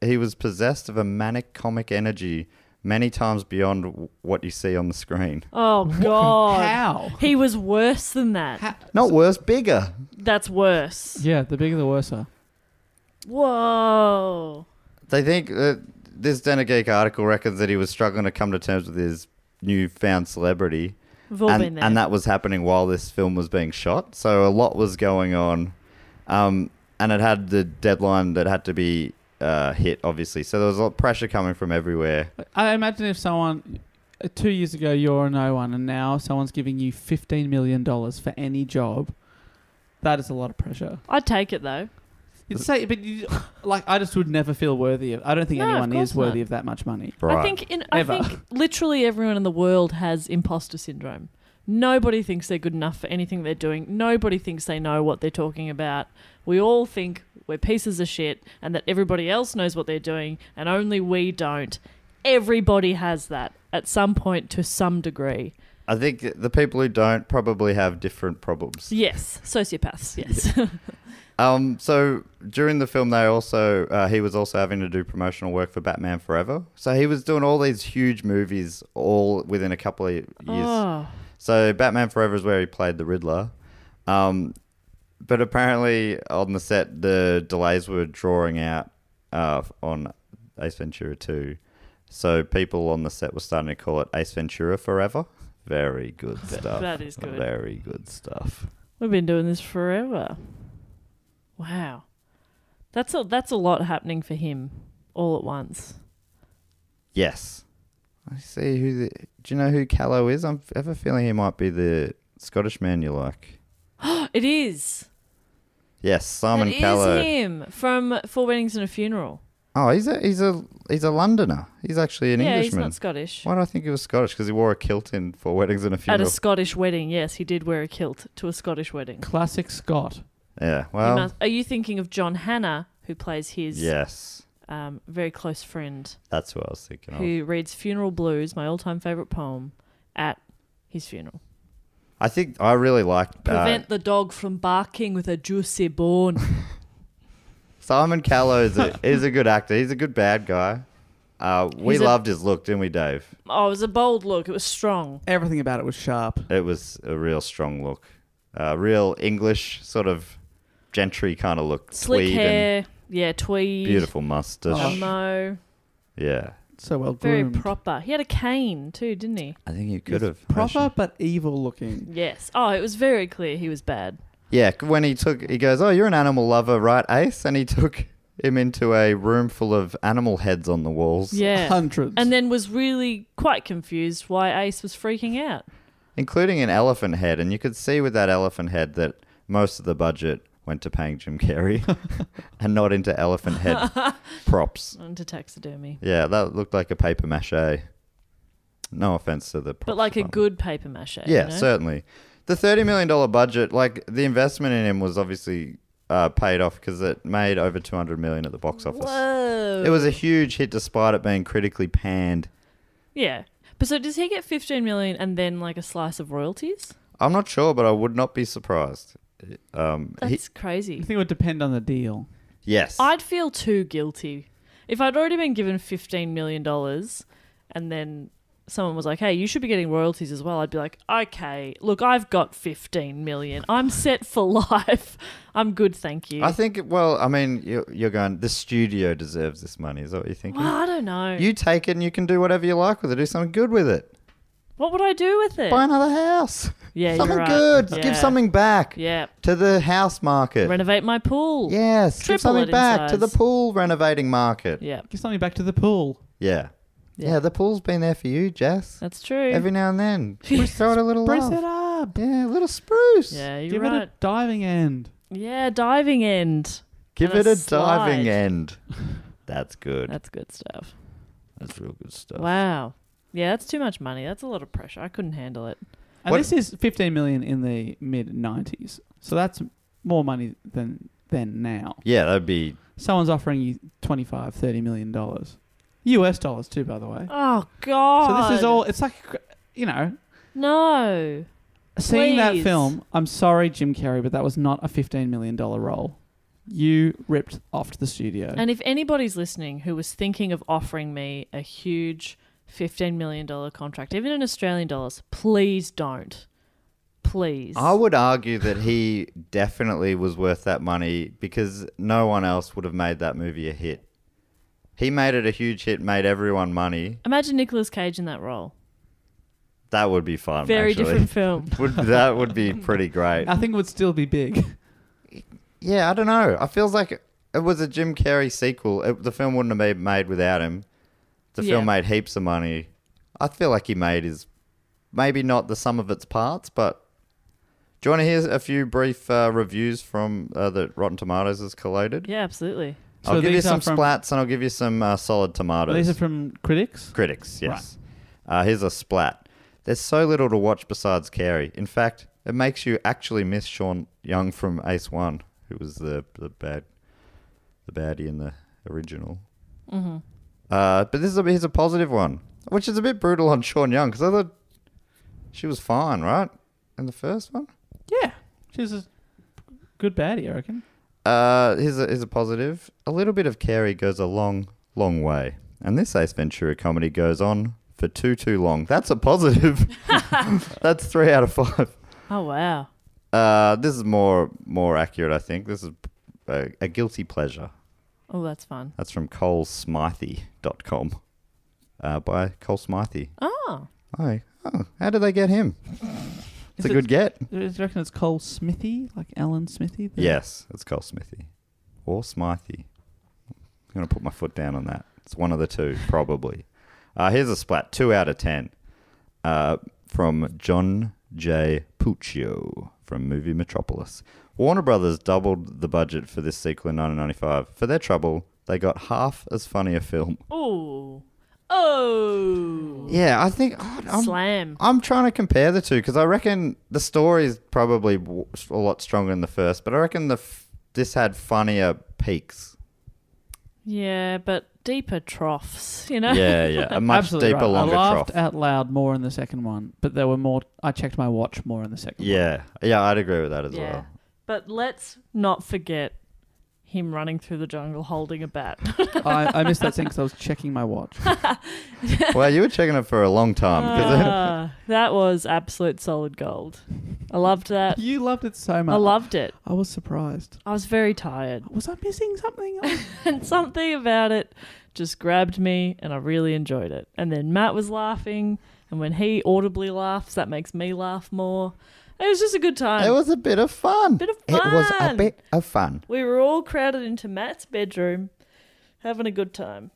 of a manic comic energy many times beyond what you see on the screen. Oh, God. How? He was worse than that. Not worse, bigger. That's worse. Yeah, the bigger the worse. Whoa. They think that this Den of Geek article reckons that he was struggling to come to terms with his newfound celebrity. We've all been there. And that was happening while this film was being shot. So a lot was going on. And it had the deadline that had to be hit, obviously. So there was a lot of pressure coming from everywhere. I imagine if someone 2 years ago you're no one, and now someone's giving you $15 million for any job. That is a lot of pressure. I'd take it, though. You'd say, but I just would never feel worthy of. I don't think No, of anyone course is worthy not. of that much money. Right. I think literally everyone in the world has imposter syndrome. Nobody thinks they're good enough for anything they're doing. Nobody thinks they know what they're talking about. We all think we're pieces of shit and that everybody else knows what they're doing and only we don't. Everybody has that at some point to some degree. I think the people who don't probably have different problems. Yes, sociopaths, yes. So during the film, he was also having to do promotional work for Batman Forever. So he was doing all these huge movies all within a couple of years. Oh. So Batman Forever is where he played the Riddler. But apparently on the set, the delays were drawing out on Ace Ventura 2. So people on the set were starting to call it Ace Ventura Forever. Very good stuff. That is good. Very good stuff. We've been doing this forever. Wow. That's a lot happening for him all at once. Yes. I see do you know who Callow is? I have a feeling he might be the Scottish man you like. It is. Yes, Simon It Callow. is him from Four Weddings and a Funeral. Oh, he's a Londoner. He's actually an Englishman. He's not Scottish. Why do I think he was Scottish? Because he wore a kilt in Four Weddings and a At Funeral. a Scottish wedding, yes, he did wear a kilt to a Scottish wedding. Classic Scott. Yeah, well, Are you thinking of John Hannah, who plays his yes, very close friend, that's what I was thinking of. who reads Funeral Blues, my all-time favourite poem, at his funeral? I think I really liked Prevent the dog from barking with a juicy bone. Simon Callow is a good actor. He's a good bad guy. We loved his look, didn't we, Dave? Oh, it was a bold look. It was strong. Everything about it was sharp. It was a real strong look. Real English sort of gentry kind of look. Slick tweed hair. Yeah, tweed. beautiful moustache. Mo. Yeah. So well Very groomed. proper. He had a cane too, didn't he? I think he could Yes, have. proper but evil looking. Yes. Oh, it was very clear he was bad. Yeah, when he goes, oh, you're an animal lover, right, Ace? And he took him into a room full of animal heads on the walls. Yeah. Hundreds. And then was really quite confused why Ace was freaking out. Including an elephant head. And you could see with that elephant head that most of the budget went to paying Jim Carrey and not into elephant head props. Into taxidermy. Yeah, that looked like a paper mache. No offense to the props But like a department. good paper mache. Yeah, you know? certainly. The $30 million budget, like the investment in him was obviously paid off because it made over $200 million at the box office. Whoa. It was a huge hit despite it being critically panned. Yeah. But so does he get 15 million and then like a slice of royalties? I'm not sure, but I would not be surprised. That's crazy. I think it would depend on the deal. Yes. I'd feel too guilty. If I'd already been given $15 million and then someone was like, hey, you should be getting royalties as well, I'd be like, okay, look, I've got 15 million. I'm set for life. I'm good, thank you. I think, well, I mean, you're going, the studio deserves this money. Is that what you're thinking? Well, I don't know. You take it and you can do whatever you like with it. Do something good with it. What would I do with it? Buy another house. Yeah, Something you're right. good. Yeah. Give something back Yeah. to the house market. Renovate my pool. Yes. Give Triple something it in back to the size. pool renovating market. Yeah. Give something back to the pool. Yeah. Yeah. Yeah, the pool's been there for you, Jess. That's true. Every now and then. Just throw it a little Spruce love. it up. Yeah, a little spruce. Yeah, you're Give right. it a diving end. Yeah, diving end. Give And it a diving slide. end. That's good. That's good stuff. That's real good stuff. Wow. Yeah, that's too much money. That's a lot of pressure. I couldn't handle it. And What- this is 15 million in the mid 90s. So that's more money than now. Yeah, that'd be... Someone's offering you $25, $30 million. US dollars too, by the way. Oh, God. So this is all, it's like, you know, No. seeing that Please. film, I'm sorry, Jim Carrey, but that was not a $15 million role. You ripped off to the studio. And if anybody's listening who was thinking of offering me a huge $15 million contract, even in Australian dollars, please don't. Please. I would argue that he definitely was worth that money because no one else would have made that movie a hit. He made it a huge hit, made everyone money. Imagine Nicolas Cage in that role. That would be fun, Very actually. different film. That would be pretty great. I think it would still be big. Yeah, I don't know. I feels like it was a Jim Carrey sequel. The film wouldn't have been made without him. The film made heaps of money. I feel like he made his... Maybe not the sum of its parts, but... Do you want to hear a few brief reviews from that Rotten Tomatoes has collated? Yeah, absolutely. So I'll give you these are some from- splats and I'll give you some solid tomatoes. These are from critics? Critics, yes. Here's a splat. There's so little to watch besides Carey. In fact, it makes you actually miss Sean Young from Ace 1, who was the baddie in the original. Mm-hmm. But here's a positive one, which is a bit brutal on Sean Young, because I thought she was fine, right? In the first one? Yeah. She's a good baddie, I reckon. Here's a positive. A little bit of Carey goes a long, long way. And this Ace Ventura comedy goes on for too long. That's a positive. That's 3 out of 5. Oh, wow. This is more accurate, I think. This is a guilty pleasure. Oh, that's fun. That's from colesmithy.com by Cole Smithy. Oh. Oh, how did they get him? It's a good get. Do you reckon it's Cole Smithy, like Alan Smithy? Yes, it's Cole Smithy. Or Smythe. I'm going to put my foot down on that. It's one of the two, probably. Here's a splat. 2 out of 10. From John J. Puccio from movie Metropolis. Warner Brothers doubled the budget for this sequel in 1995. For their trouble, they got half as funny a film. Oh. Oh. Yeah, I think... Slam. I'm trying to compare the two because I reckon the story is probably a lot stronger than the first, but I reckon this had funnier peaks. Yeah, but deeper troughs, you know? Yeah. A much Absolutely deeper, right. longer I laughed trough. out loud more in the second one, but there were more... I checked my watch more in the second one. Yeah, I'd agree with that as well. But let's not forget him running through the jungle holding a bat. I missed that scene because I was checking my watch. Well, you were checking it for a long time. That was absolute solid gold. I loved that. You loved it so much. I loved it. I was surprised. I was very tired. Was I missing something? And something about it just grabbed me and I really enjoyed it. And then Matt was laughing, and when he audibly laughs, that makes me laugh more. It was just a good time. It was a bit of fun. Bit of It was a fun. bit of fun. We were all crowded into Matt's bedroom, having a good time.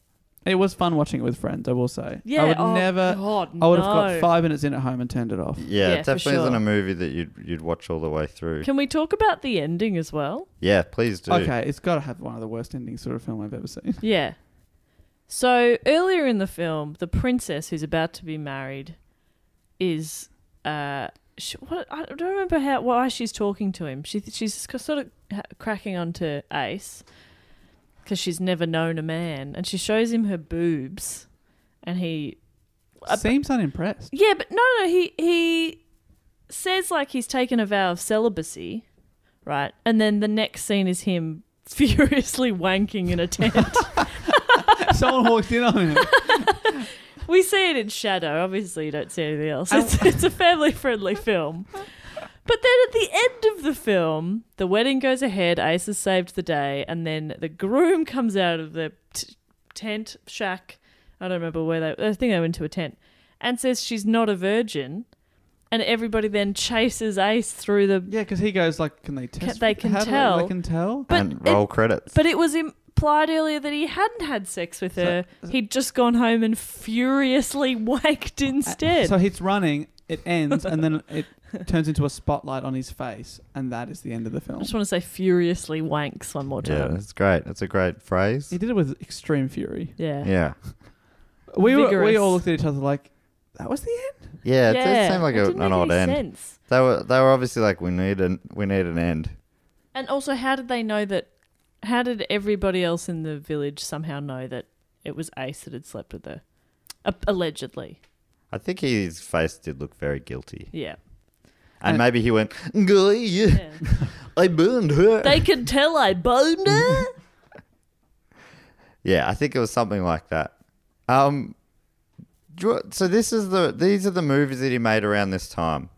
It was fun watching it with friends, I will say. Yeah, I would God, I would have no. got 5 minutes in at home and turned it off. Yeah, Yeah, it for definitely isn't sure. a movie that you'd watch all the way through. Can we talk about the ending as well? Yeah, please do. Okay, it's got to have one of the worst endings sort of film I've ever seen. Yeah. So earlier in the film, the princess who's about to be married is I don't remember why she's talking to him. She's sort of cracking onto Ace because she's never known a man, and she shows him her boobs, and he Seems unimpressed. yeah, but no, he says like he's taken a vow of celibacy, right? And then the next scene is him furiously wanking in a tent. Someone walked in on him. We see it in shadow. Obviously, you don't see anything else. It's a family-friendly film. But then at the end of the film, the wedding goes ahead, Ace has saved the day, and then the groom comes out of the tent, shack, I don't remember where I think they went to a tent, and says she's not a virgin, and everybody then chases Ace through the... Yeah, because he goes like, can they test? They can How do tell. They can tell? And roll credits. But it was implied earlier that he hadn't had sex with her. He'd just gone home and furiously wanked instead. So he's running, it ends, and then it turns into a spotlight on his face, and that is the end of the film. I just want to say furiously wanks one more Yeah, time. it's great. It's a great phrase. He did it with extreme fury. Yeah. Yeah. We Vigorous. all looked at each other like, that was the end? Yeah, it does seem like it didn't an make odd any end. sense. They were obviously like, we need an end. And also, how did they know that? How did everybody else in the village somehow know that it was Ace that had slept with her? Allegedly. I think his face did look very guilty. Yeah. And maybe he went, yeah. I burned her. They can tell I boned her. Yeah, I think it was something like that. So these are the movies that he made around this time.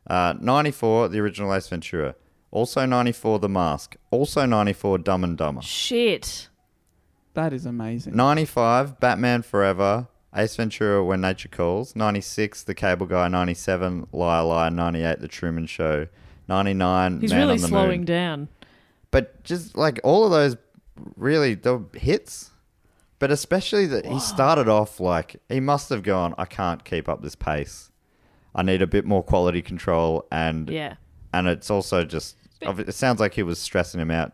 94, the original Ace Ventura. Also 94, The Mask. Also 94, Dumb and Dumber. Shit. That is amazing. 95, Batman Forever. Ace Ventura, When Nature Calls. 96, The Cable Guy. 97, Liar Liar. 98, The Truman Show. 99, He's Man really on the slowing Moon. down. But just like all of those, really, they were hits. But especially that he started off like, he must have gone, I can't keep up this pace. I need a bit more quality control. And it's also just, it sounds like he was stressing him out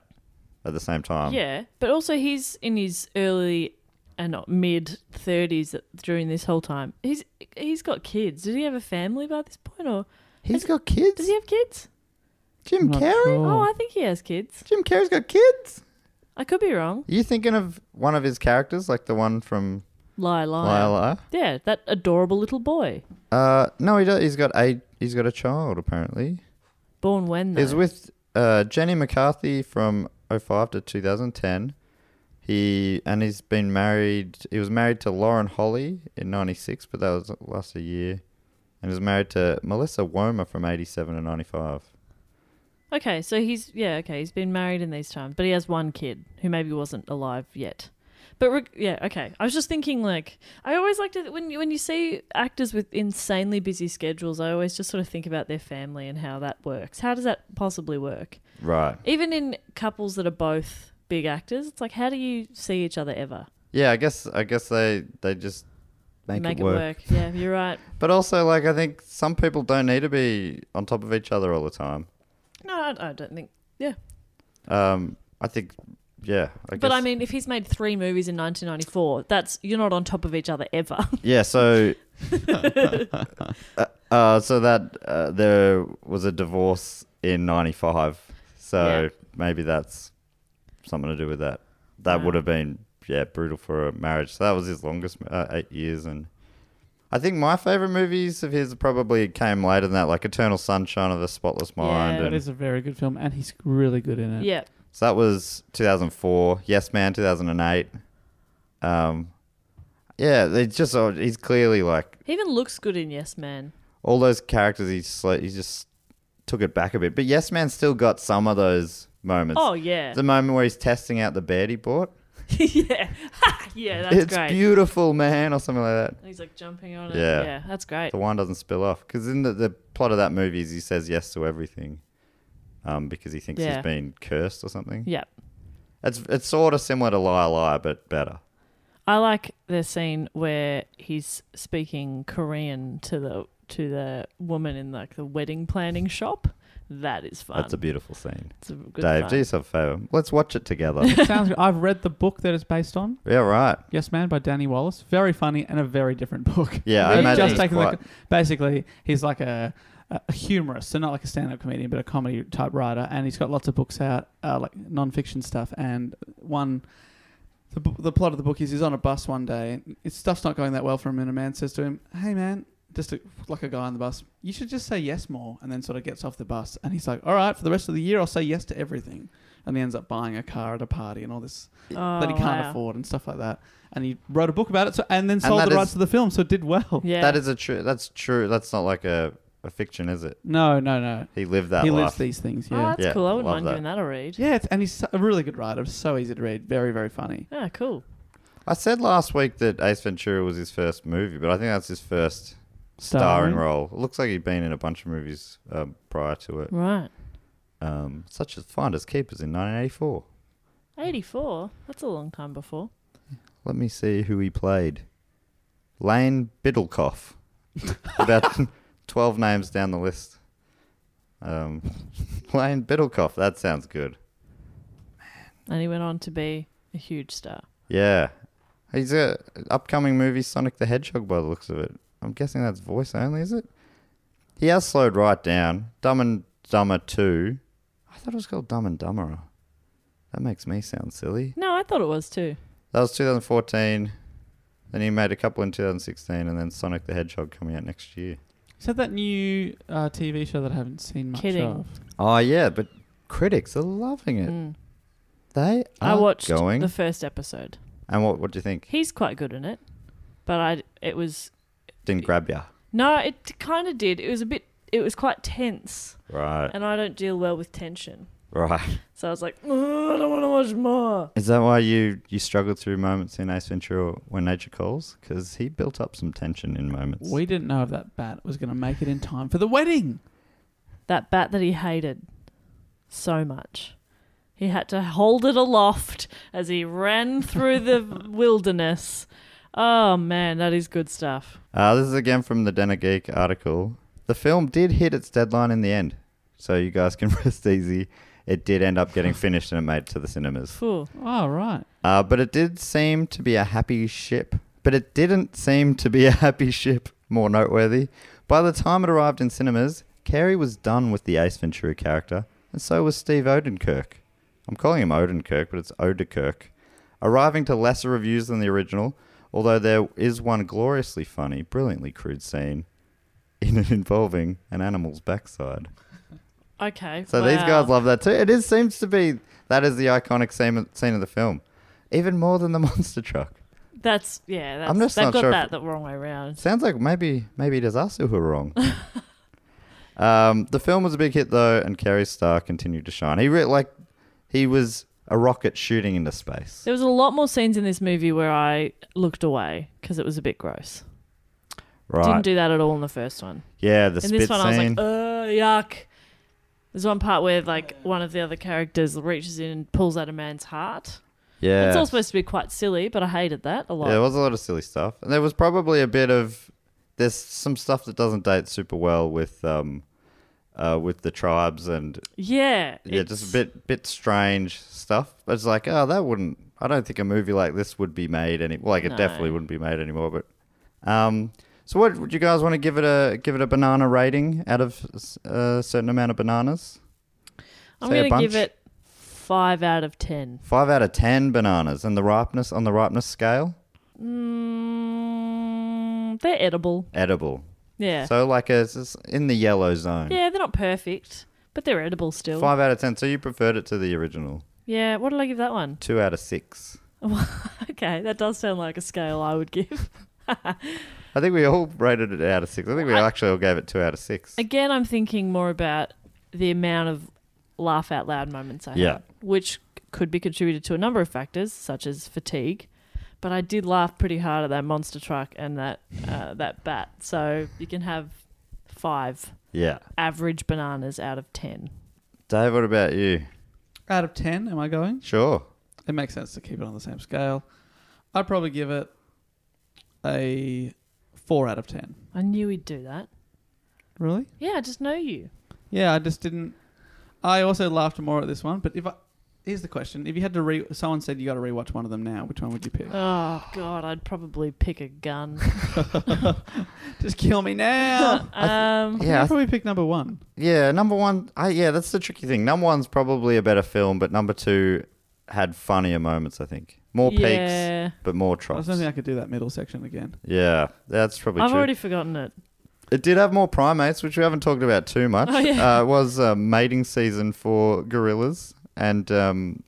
at the same time. Yeah, but also he's in his early and mid 30s during this whole time. He's got kids. Did he have a family by this point, or He's got kids? does he have kids? Jim I'm not Carrey? sure. Oh, I think he has kids. Jim Carrey's got kids? I could be wrong. Are you thinking of one of his characters, like the one from Liar, liar. Liar Liar? Yeah, that adorable little boy. No, he does. He's got a child, apparently. Born when, though? He's with Jenny McCarthy from 05 to 2010. He's been married. He was married to Lauren Holly in 96, but that was last a year. And he was married to Melissa Womer from 87 to 95. Okay, so he's been married in these times, but he has one kid who maybe wasn't alive yet. But okay. I was just thinking, like, I always like to when you see actors with insanely busy schedules, I always just sort of think about their family and how that works. How does that possibly work? Right. Even in couples that are both big actors, it's like, how do you see each other ever? Yeah, I guess they just make it work. Yeah, you're right. But also, like, I think some people don't need to be on top of each other all the time. No, I don't think. Yeah. I think, yeah. But I mean, if he's made 3 movies in 1994, you're not on top of each other ever. Yeah, so there was a divorce in 95, so maybe that's something to do with that. That would have been brutal for a marriage. So that was his longest 8 years, and I think my favourite movies of his probably came later than that, like Eternal Sunshine of the Spotless Mind. Yeah. That is a very good film, and he's really good in it. Yeah. So that was 2004. Yes Man, 2008. He's clearly like... He even looks good in Yes Man. All those characters, he just took it back a bit. But Yes Man still got some of those moments. Oh, yeah. The moment where he's testing out the bed he bought. Yeah. Yeah, that's it's great. It's beautiful, man, or something like that. And he's like jumping on it. Yeah. Yeah, that's great. The wine doesn't spill off. Because in the plot of that movie is he says yes to everything. Because he thinks he's been cursed or something. Yeah. It's sort of similar to Liar Liar, but better. I like the scene where he's speaking Korean to the woman in like the wedding planning shop. That is fun. That's a beautiful scene. It's a good Dave, fun. do yourself a favour. Let's watch it together. It sounds good. I've read the book that it's based on. Yeah, right. Yes Man by Danny Wallace. Very funny and a very different book. Yeah, I Really? imagine Just it's taking quite... basically, he's like a humorist, so not like a stand-up comedian, but a comedy type writer, and he's got lots of books out, like non-fiction stuff. And the plot of the book is he's on a bus one day, and stuff's not going that well for him, and a man says to him, "Hey man," like a guy on the bus, "you should just say yes more," and then sort of gets off the bus, and he's like, "All right, for the rest of the year, I'll say yes to everything," and he ends up buying a car at a party and all this that he can't afford and stuff like that. And he wrote a book about it, and then sold the rights to the film, so it did well. Yeah. That's true. That's not like a fiction, is it? No. He lived that life. He lives these things, Oh, yeah. that's cool. I wouldn't love mind that. giving that a read. Yeah, and he's a really good writer. So easy to read. Very, very funny. Yeah, cool. I said last week that Ace Ventura was his first movie, but I think that's his first starring role. It looks like he'd been in a bunch of movies prior to it. Right. Such as Finders Keepers in 1984. 84? That's a long time before. Let me see who he played. Lane Biddlecoff. About 12 names down the list. Lane Biddlecoff. That sounds good. And he went on to be a huge star. Yeah. He's a upcoming movie, Sonic the Hedgehog, by the looks of it. I'm guessing that's voice only, is it? He has slowed right down. Dumb and Dumber 2. I thought it was called Dumb and Dumberer. That makes me sound silly. No, I thought it was too. That was 2014. Then he made a couple in 2016, and then Sonic the Hedgehog coming out next year. Is that that new TV show that I haven't seen much of? Oh, yeah, but critics are loving it. Mm. They are I watched going. the first episode. And what do you think? He's quite good in it, but Didn't grab ya. No, it kind of did. It was quite tense, Right. and I don't deal well with tension. Right. So I was like, oh, I don't want to watch more. Is that why you struggled through moments in Ace Ventura When Nature Calls? Because he built up some tension in moments. We didn't know if that bat was going to make it in time for the wedding. That bat that he hated so much. He had to hold it aloft as he ran through the wilderness. Oh, man, that is good stuff. This is again from the Den of Geek article. The film did hit its deadline in the end, so you guys can rest easy. It did end up getting finished and it made it to the cinemas. Phew. Oh, right. But it did seem to be a happy ship. But it didn't seem to be a happy ship, more noteworthy. By the time it arrived in cinemas, Carey was done with the Ace Ventura character, and so was Steve Odenkirk. I'm calling him Odenkirk, but it's Odenkirk. Arriving to lesser reviews than the original, although there is one gloriously funny, brilliantly crude scene involving an animal's backside. Okay. So these guys love that too. Seems to be that is the iconic scene of the film, even more than the monster truck. That's I'm just they've not got sure that the wrong way around. Sounds like maybe it is us who are wrong. The film was a big hit though, and Carey's star continued to shine. He was a rocket shooting into space. There was a lot more scenes in this movie where I looked away because it was a bit gross. Right. Didn't do that at all in the first one. Yeah, the In spit this one, I was scene. like, yuck. There's one part where like one of the other characters reaches in and pulls out a man's heart. Yeah. It's all supposed to be quite silly, but I hated that a lot. Yeah, there was a lot of silly stuff. And there was probably a bit of... There's some stuff that doesn't date super well with the tribes and... Yeah. just a bit strange stuff. But it's like, oh, that wouldn't... I don't think a movie like this would be made any... Well, like, it No. definitely wouldn't be made anymore, but... So what would you guys want to give it a banana rating out of a certain amount of bananas? I'm Say a going to give bunch? it 5 out of 10. 5 out of 10 bananas. And the ripeness on the ripeness scale? They're edible. Edible. Yeah. So like it's in the yellow zone. Yeah, they're not perfect, but they're edible still. 5 out of 10. So you preferred it to the original. Yeah, what did I give that one? 2 out of 6. Okay, that does sound like a scale I would give. I think we all rated it out of 6. I think we actually all gave it 2 out of 6. Again, I'm thinking more about the amount of laugh out loud moments I Yeah. had, which could be contributed to a number of factors, such as fatigue. But I did laugh pretty hard at that monster truck and that bat. So you can have 5 Yeah. average bananas out of 10. Dave, what about you? Out of 10, am I going? Sure. It makes sense to keep it on the same scale. I'd probably give it a 4 out of 10. I knew he'd do that. Really? Yeah, I just know you. Yeah, I just didn't. I also laughed more at this one, but here's the question: if you had to someone said you got to rewatch one of them now, which one would you pick? Oh God, I'd probably pick a gun. Just kill me now. Yeah, I'd probably pick number 1. Yeah, number 1. That's the tricky thing. Number 1's probably a better film, but number 2 had funnier moments. I think more Yeah. peaks, but more I troughs. don't think I could do that middle section again. Yeah, that's probably I've true. already forgotten it. It did have more primates, which we haven't talked about too much. Oh, yeah. It was mating season for gorillas, and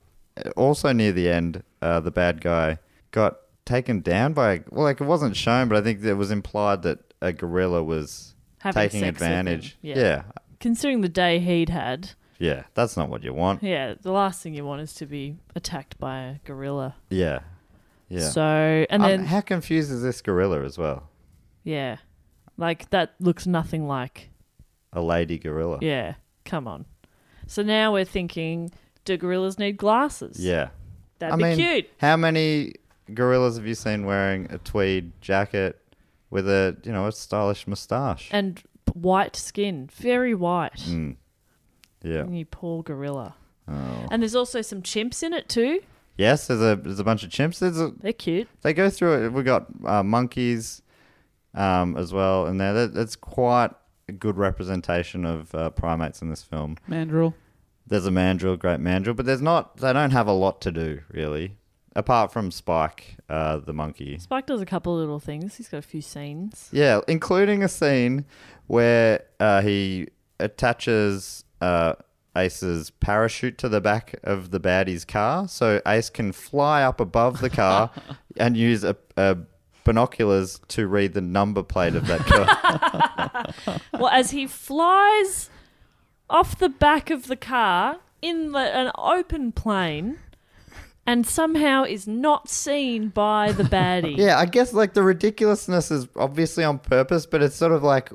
also near the end, the bad guy got taken down by... Well, like, it wasn't shown, but I think it was implied that a gorilla was Having taking sex with him. advantage. Yeah. Considering the day he'd had, Yeah, that's not what you want. yeah, the last thing you want is to be attacked by a gorilla. Yeah. So, and then, How confused is this gorilla as well? yeah, like that looks nothing like, A lady gorilla. yeah, come on. So now we're thinking, do gorillas need glasses? Yeah. That'd be cute. How many gorillas have you seen wearing a tweed jacket with a stylish moustache? And white skin, very white. Mm. Yeah. You poor gorilla. Oh. And there's also some chimps in it too. Yes, there's a bunch of chimps. They're cute. They go through it. We got monkeys as well in there. That's quite a good representation of primates in this film. Mandrill. There's a mandrill, great mandrill, but they don't have a lot to do really, apart from Spike, the monkey. Spike does a couple of little things. He's got a few scenes. Yeah, including a scene where he attaches Ace's parachute to the back of the baddie's car, so Ace can fly up above the car and use a binoculars to read the number plate of that car. Well, as he flies off the back of the car in an open plane and somehow is not seen by the baddie. Yeah, I guess like the ridiculousness is obviously on purpose, but it's sort of like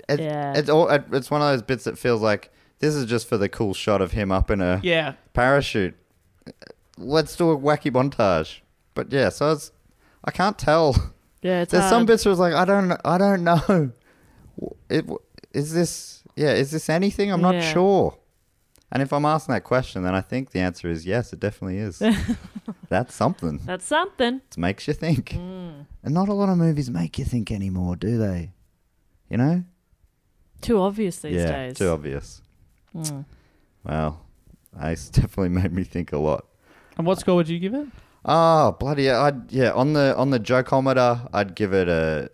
it's one of those bits that feels like this is just for the cool shot of him up in a parachute. Let's do a wacky montage. But yeah, so I can't tell. Yeah, it's There's hard. some bits where it's like I don't know. Is this anything? I'm not Yeah. sure. And if I'm asking that question, then I think the answer is yes, it definitely is. That's something. That's something. It makes you think. And not a lot of movies make you think anymore, do they? You know? Too obvious these Yeah, days. too obvious. Mm. Well, Ace definitely made me think a lot. And what score would you give it? Oh, bloody hell. On the jokeometer, I'd give it a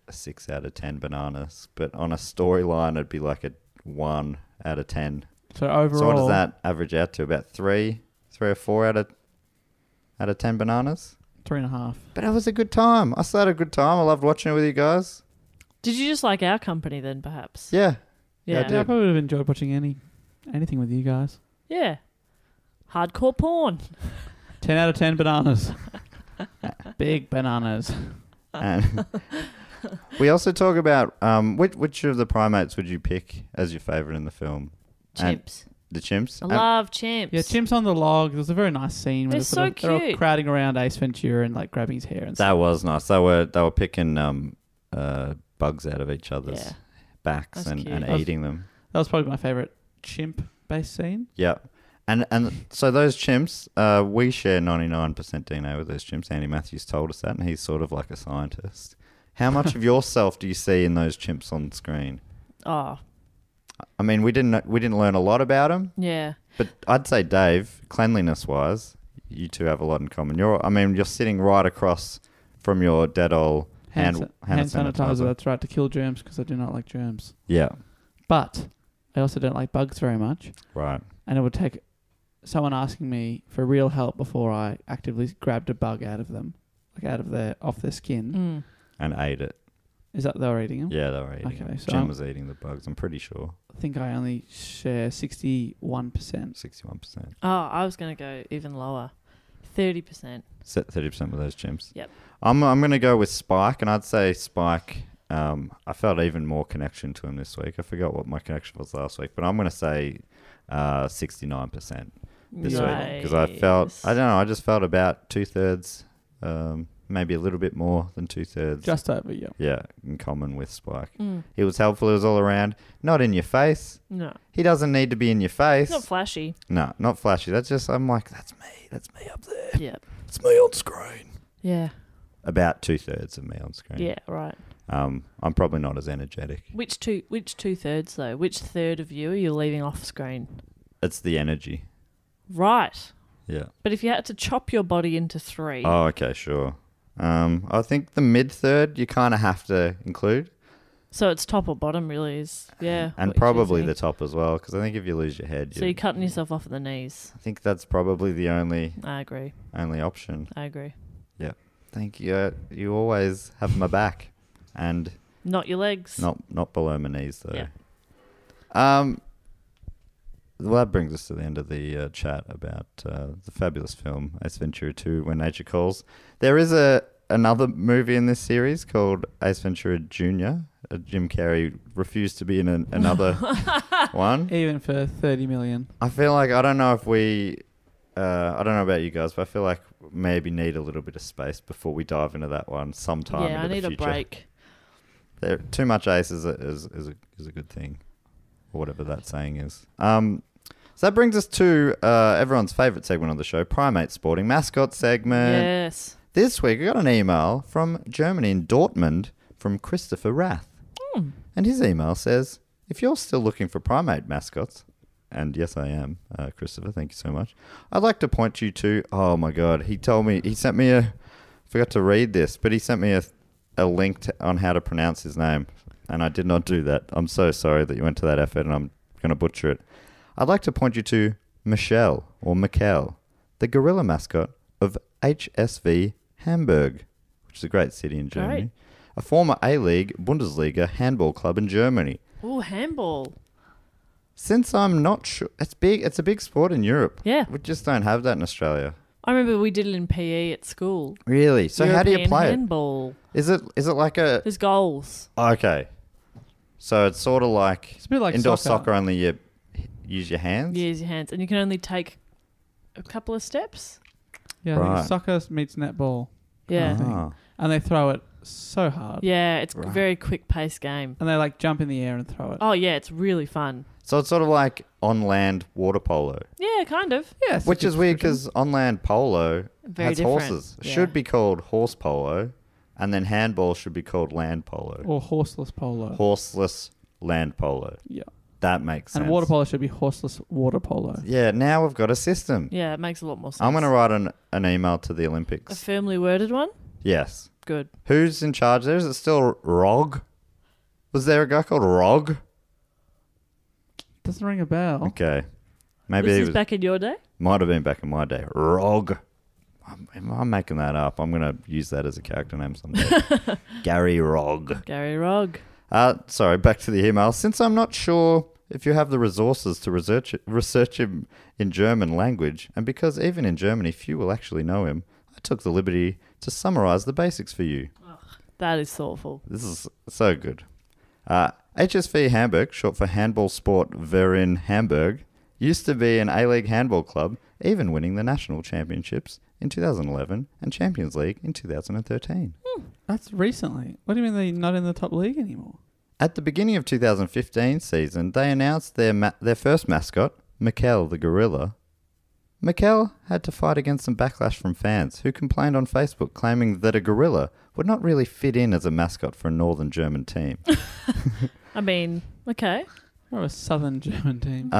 6 out of 10 bananas. But on a storyline, it'd be like a 1 out of 10. So overall... So what does that average out to? About 3 or 4 out of 10 bananas? 3.5. But it was a good time. I still had a good time. I loved watching it with you guys. Did you just like our company then, perhaps? Yeah. Yeah. I did. I probably would have enjoyed watching anything with you guys. Yeah. Hardcore porn. 10 out of 10 bananas. Big bananas. And we also talk about which of the primates would you pick as your favourite in the film? And Chimps. the chimps? I love chimps. Yeah, chimps on the log. There was a very nice scene. They're they're all cute. crowding around Ace Ventura and like grabbing his hair and stuff. That was nice. They were picking bugs out of each other's Yeah. backs That's and cute. eating them. That was probably my favourite chimp-based scene. Yeah. And so those chimps, we share 99% DNA with those chimps. Andy Matthews told us that, and he's sort of like a scientist. How much of yourself do you see in those chimps on screen? Oh, I mean, we didn't learn a lot about them, yeah. but I'd say Dave, cleanliness-wise, you two have a lot in common. You're sitting right across from your Dettol hand sanitizer. That's right, to kill germs because I do not like germs. Yeah, But I also don't like bugs very much. right. And it would take someone asking me for real help before I actively grabbed a bug out of them, like off their skin. And ate it. Is that they were eating them? Yeah, they were eating Okay, it. so Jim I'm- was eating the bugs, I'm pretty sure. I think I only share 61%. 61%. Oh, I was going to go even lower. 30%. Set 30% with those chimps. Yep. I'm going to go with Spike, and I'd say Spike, I felt even more connection to him this week. I forgot what my connection was last week, but I'm going to say 69% this week. Because I just felt about 2/3, maybe a little bit more than 2/3. Just over, yeah. Yeah, in common with Spike. He was helpful, he was all around. Not in your face. No. He doesn't need to be in your face. It's not flashy. No, not flashy. That's just, I'm like, that's me up there. Yeah. It's me on screen. Yeah. About 2/3 of me on screen. Yeah, right. I'm probably not as energetic. Which 2/3 though? Which third of you are you leaving off screen? It's the energy. Right. Yeah. But if you had to chop your body into 3. Oh, okay, sure. I think the mid-third you kind of have to include. So it's top or bottom really is, yeah. And what you're probably choosing. the top as well, because I think if you lose your head, So you're cutting yourself off at the knees. I think that's probably the only I agree. option. I agree. Thank you. You always have my back. And Not your legs. not below my knees, though. Yeah. Well, that brings us to the end of the chat about the fabulous film Ace Ventura 2: When Nature Calls. There is another movie in this series called Ace Ventura Jr. Jim Carrey refused to be in another one. Even for 30 million. I feel like, I don't know if we... I don't know about you guys, but I feel like maybe need a little bit of space before we dive into that one sometime Yeah, I into the need a future. break. Too much Ace is a good thing, or whatever that saying is. So that brings us to everyone's favourite segment on the show, Primate Sporting Mascot segment. Yes. This week I got an email from Germany in Dortmund from Christopher Rath. And his email says, if you're still looking for primate mascots, and yes I am, Christopher, thank you so much, I'd like to point you to, oh my God, he sent me I forgot to read this, but he sent me a link on how to pronounce his name, and I did not do that. I'm so sorry that you went to that effort, and I'm going to butcher it. I'd like to point you to Michel, the gorilla mascot of HSV Hamburg, which is a great city in Germany. Great. A former A-League Bundesliga handball club in Germany. Ooh, handball. Since I'm not sure, it's a big sport in Europe. Yeah. We just don't have that in Australia. I remember we did it in PE at school. Really? So how do you European play handball. it? Is it like a... There's goals. Okay. So it's sort of like... It's a bit like indoor soccer. soccer, only you use your hands? You use your hands. And you can only take a couple of steps. Yeah, I think Right. soccer meets netball. Yeah. Ah. And they throw it so hard. Yeah, it's a Right. very quick paced game. And they like jump in the air and throw it. Oh, yeah, it's really fun. So it's sort of like on-land water polo. Yeah, kind of. Yes. Which is weird because on-land polo Very has different. horses. It Yeah. should be called horse polo, and then handball should be called land polo. Or horseless polo. Horseless land polo. Yeah. That makes sense. And water polo should be horseless water polo. Yeah, now we've got a system. Yeah, it makes a lot more sense. I'm going to write an email to the A Olympics. firmly worded one? Yes. Good. Who's in charge there? Is it still Rog? Was there a guy called Rog? Doesn't ring a bell. Okay. Maybe This he is was, back in your day? might have been back in my day. Rog. I'm making that up. I'm going to use that as a character name someday. Gary Rog. Gary Rog. Sorry, back to the email. Since I'm not sure if you have the resources to research him in German language, and because even in Germany few will actually know him, I took the liberty to summarize the basics for you. That is thoughtful. This is so good. HSV Hamburg, short for Handball Sport Verein Hamburg, used to be an A-League handball club, even winning the national championships in 2011 and Champions League in 2013. That's recently. What do you mean they're not in the top league anymore? At the beginning of 2015 season, they announced their first mascot, Michel the Gorilla. Michel had to fight against some backlash from fans who complained on Facebook claiming that a gorilla would not really fit in as a mascot for a northern German team. I mean, okay. Or a southern German team.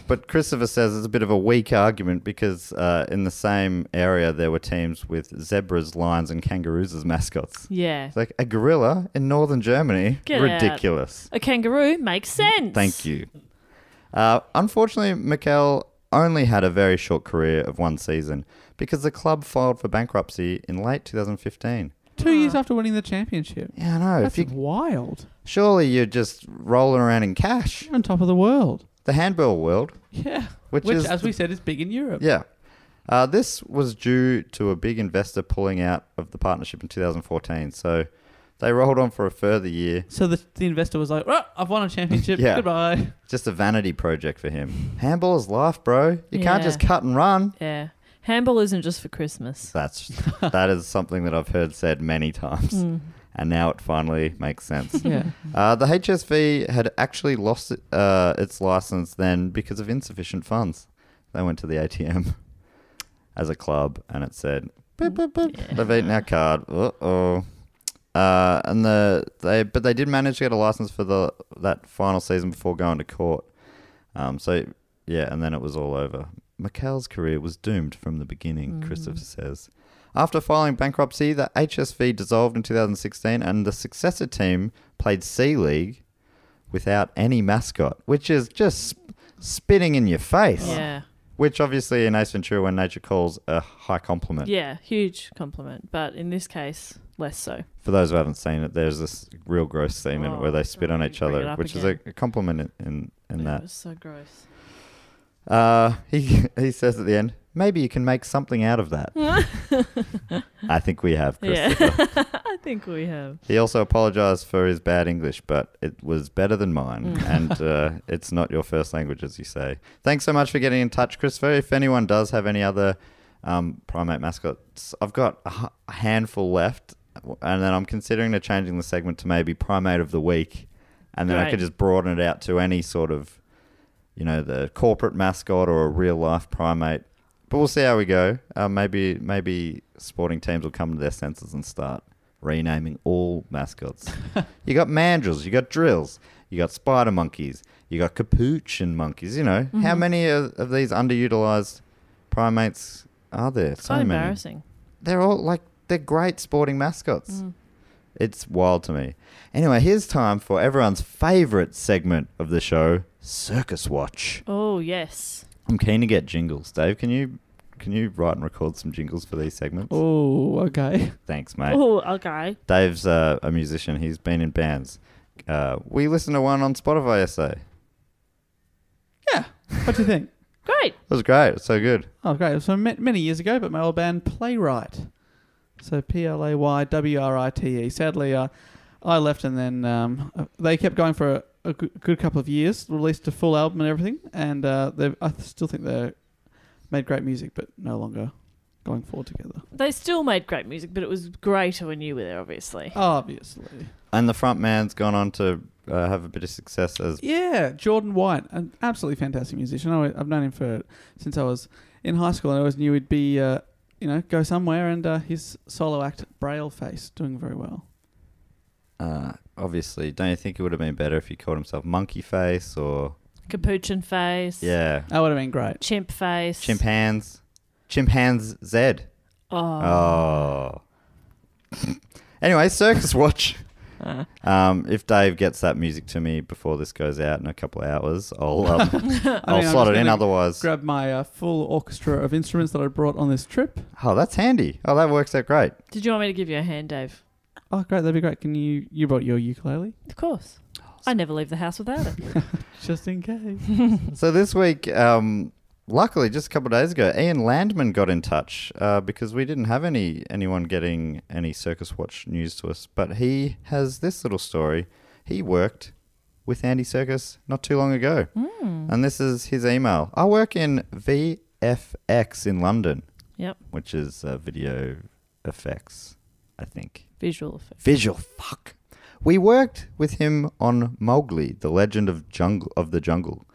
But Christopher says it's a bit of a weak argument because in the same area there were teams with zebras, lions and kangaroos as mascots. Yeah. It's like a gorilla in northern Germany? Get Ridiculous. out. A kangaroo makes sense. Thank you. Unfortunately, Michel only had a very short career of one season because the club filed for bankruptcy in late 2015. 2 years after winning the championship. Yeah, I know. That's wild. Surely you're just rolling around in cash. You're on top of the world. The handball world. Yeah. Which is as we said, is big in Europe. Yeah. This was due to a big investor pulling out of the partnership in 2014. So they rolled on for a further year. So the investor was like, oh, I've won a championship. Yeah. Goodbye. Just a vanity project for him. Handball is life, bro. You can't Yeah. just cut and run. Yeah. Handball isn't just for Christmas. That is something that I've heard said many times. And now it finally makes sense. Yeah. The HSV had actually lost its license then because of insufficient funds. They went to the ATM as a club and it said, boop, boop, boop. Yeah. They've eaten our card. Uh-oh. But they did manage to get a license for that final season before going to court. And then it was all over. Michel's career was doomed from the beginning, Christopher says. After filing bankruptcy, the HSV dissolved in 2016 and the successor team played C-League without any mascot, which is just spitting in your face. Yeah. Which obviously in Ace Ventura, when nature calls, a high compliment. Yeah, huge compliment. But in this case, less so. For those who haven't seen it, there's this real gross scene in it where they spit on each bring it other, up which again. is a compliment in It that. was so gross. He says at the end, maybe you can make something out of that. I think we have, Christopher. Yeah. I think we have. He also apologised for his bad English, but it was better than mine. And it's not your first language, as you say. Thanks so much for getting in touch, Christopher. If anyone does have any other primate mascots, I've got a handful left. And then I'm considering changing the segment to maybe Primate of the Week. And then I could just broaden it out to any sort of, the corporate mascot or a real-life primate. But we'll see how we go. Maybe sporting teams will come to their senses and start renaming all mascots. You got mandrills, you got drills, you got spider monkeys, you got capuchin monkeys. How many of these underutilized primates are there? It's quite embarrassing. They're all they're great sporting mascots. It's wild to me. Anyway, here's time for everyone's favourite segment of the show, Circus Watch. Oh, yes. I'm keen to get jingles. Dave, can you write and record some jingles for these segments? Oh, okay. Thanks, mate. Oh, okay. Dave's a musician. He's been in bands. We listened to one on Spotify yesterday. Yeah. What do you think? Great. It was great. It was so good. Oh, great. So many years ago, but my old band Playwright. So Playwrite. Sadly, I left and then they kept going for a good couple of years, released a full album and everything, and I still think they made great music, but no longer going forward together. They still made great music, but it was greater when you were there, obviously. Obviously. And the front man's gone on to have a bit of success as... Yeah, Jordan White, an absolutely fantastic musician. I've known him since I was in high school, and I always knew he'd be, go somewhere, and his solo act, Braille Face, doing very well. Obviously, don't you think it would have been better if he called himself Monkey Face or... Capuchin Face. Yeah. That would have been great. Chimp Face. Chimpanzee Z. Oh. Anyway, Circus Watch. If Dave gets that music to me before this goes out in a couple of hours, I'll slot it in. Otherwise, grab my full orchestra of instruments that I brought on this trip. Oh, that's handy. Oh, that works out great. Did you want me to give you a hand, Dave? Oh, great. That'd be great. You brought your ukulele? Of course. I never leave the house without it. Just in case. So this week, luckily, just a couple of days ago, Ian Landman got in touch because we didn't have anyone getting any Circus Watch news to us. But he has this little story. He worked with Andy Serkis not too long ago. And this is his email. I work in VFX in London. Yep. Which is video effects, I think. Visual effects. Visual, fuck. We worked with him on Mowgli, the Legend of the Jungle,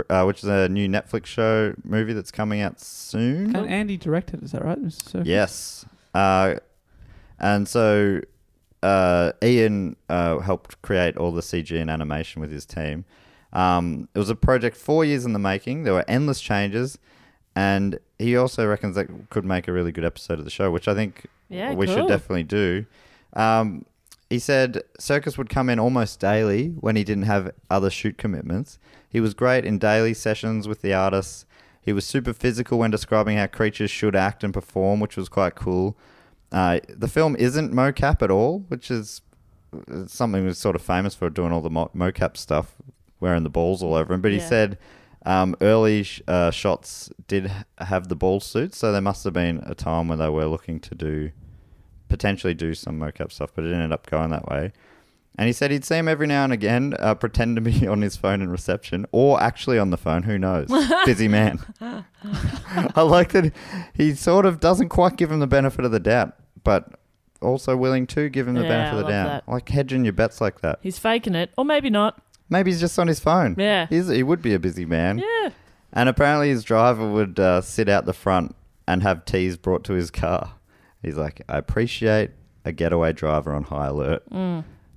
which is a new Netflix show movie that's coming out soon. And Andy directed, is that right, Mr. Serkis? Yes. And so Ian helped create all the CG and animation with his team. It was a project 4 years in the making. There were endless changes. And he also reckons that could make a really good episode of the show, which I think we should definitely do. He said Serkis would come in almost daily when he didn't have other shoot commitments. He was great in daily sessions with the artists. He was super physical when describing how creatures should act and perform, which was quite cool. The film isn't mocap at all, which is something that's sort of famous for doing all the mocap stuff, wearing the balls all over him. But he said early shots did have the ball suits, so there must have been a time when they were looking to potentially do some mocap stuff, but it ended up going that way. And he said he'd see him every now and again pretend to be on his phone in reception, or actually on the phone, who knows. Busy man. I like that he sort of doesn't quite give him the benefit of the doubt, but also willing to give him the benefit of the doubt. Like hedging your bets like that. He's faking it, or maybe not. Maybe he's just on his phone. Yeah. He would be a busy man. Yeah. And apparently his driver would sit out the front and have teas brought to his car. He's like, I appreciate a getaway driver on high alert.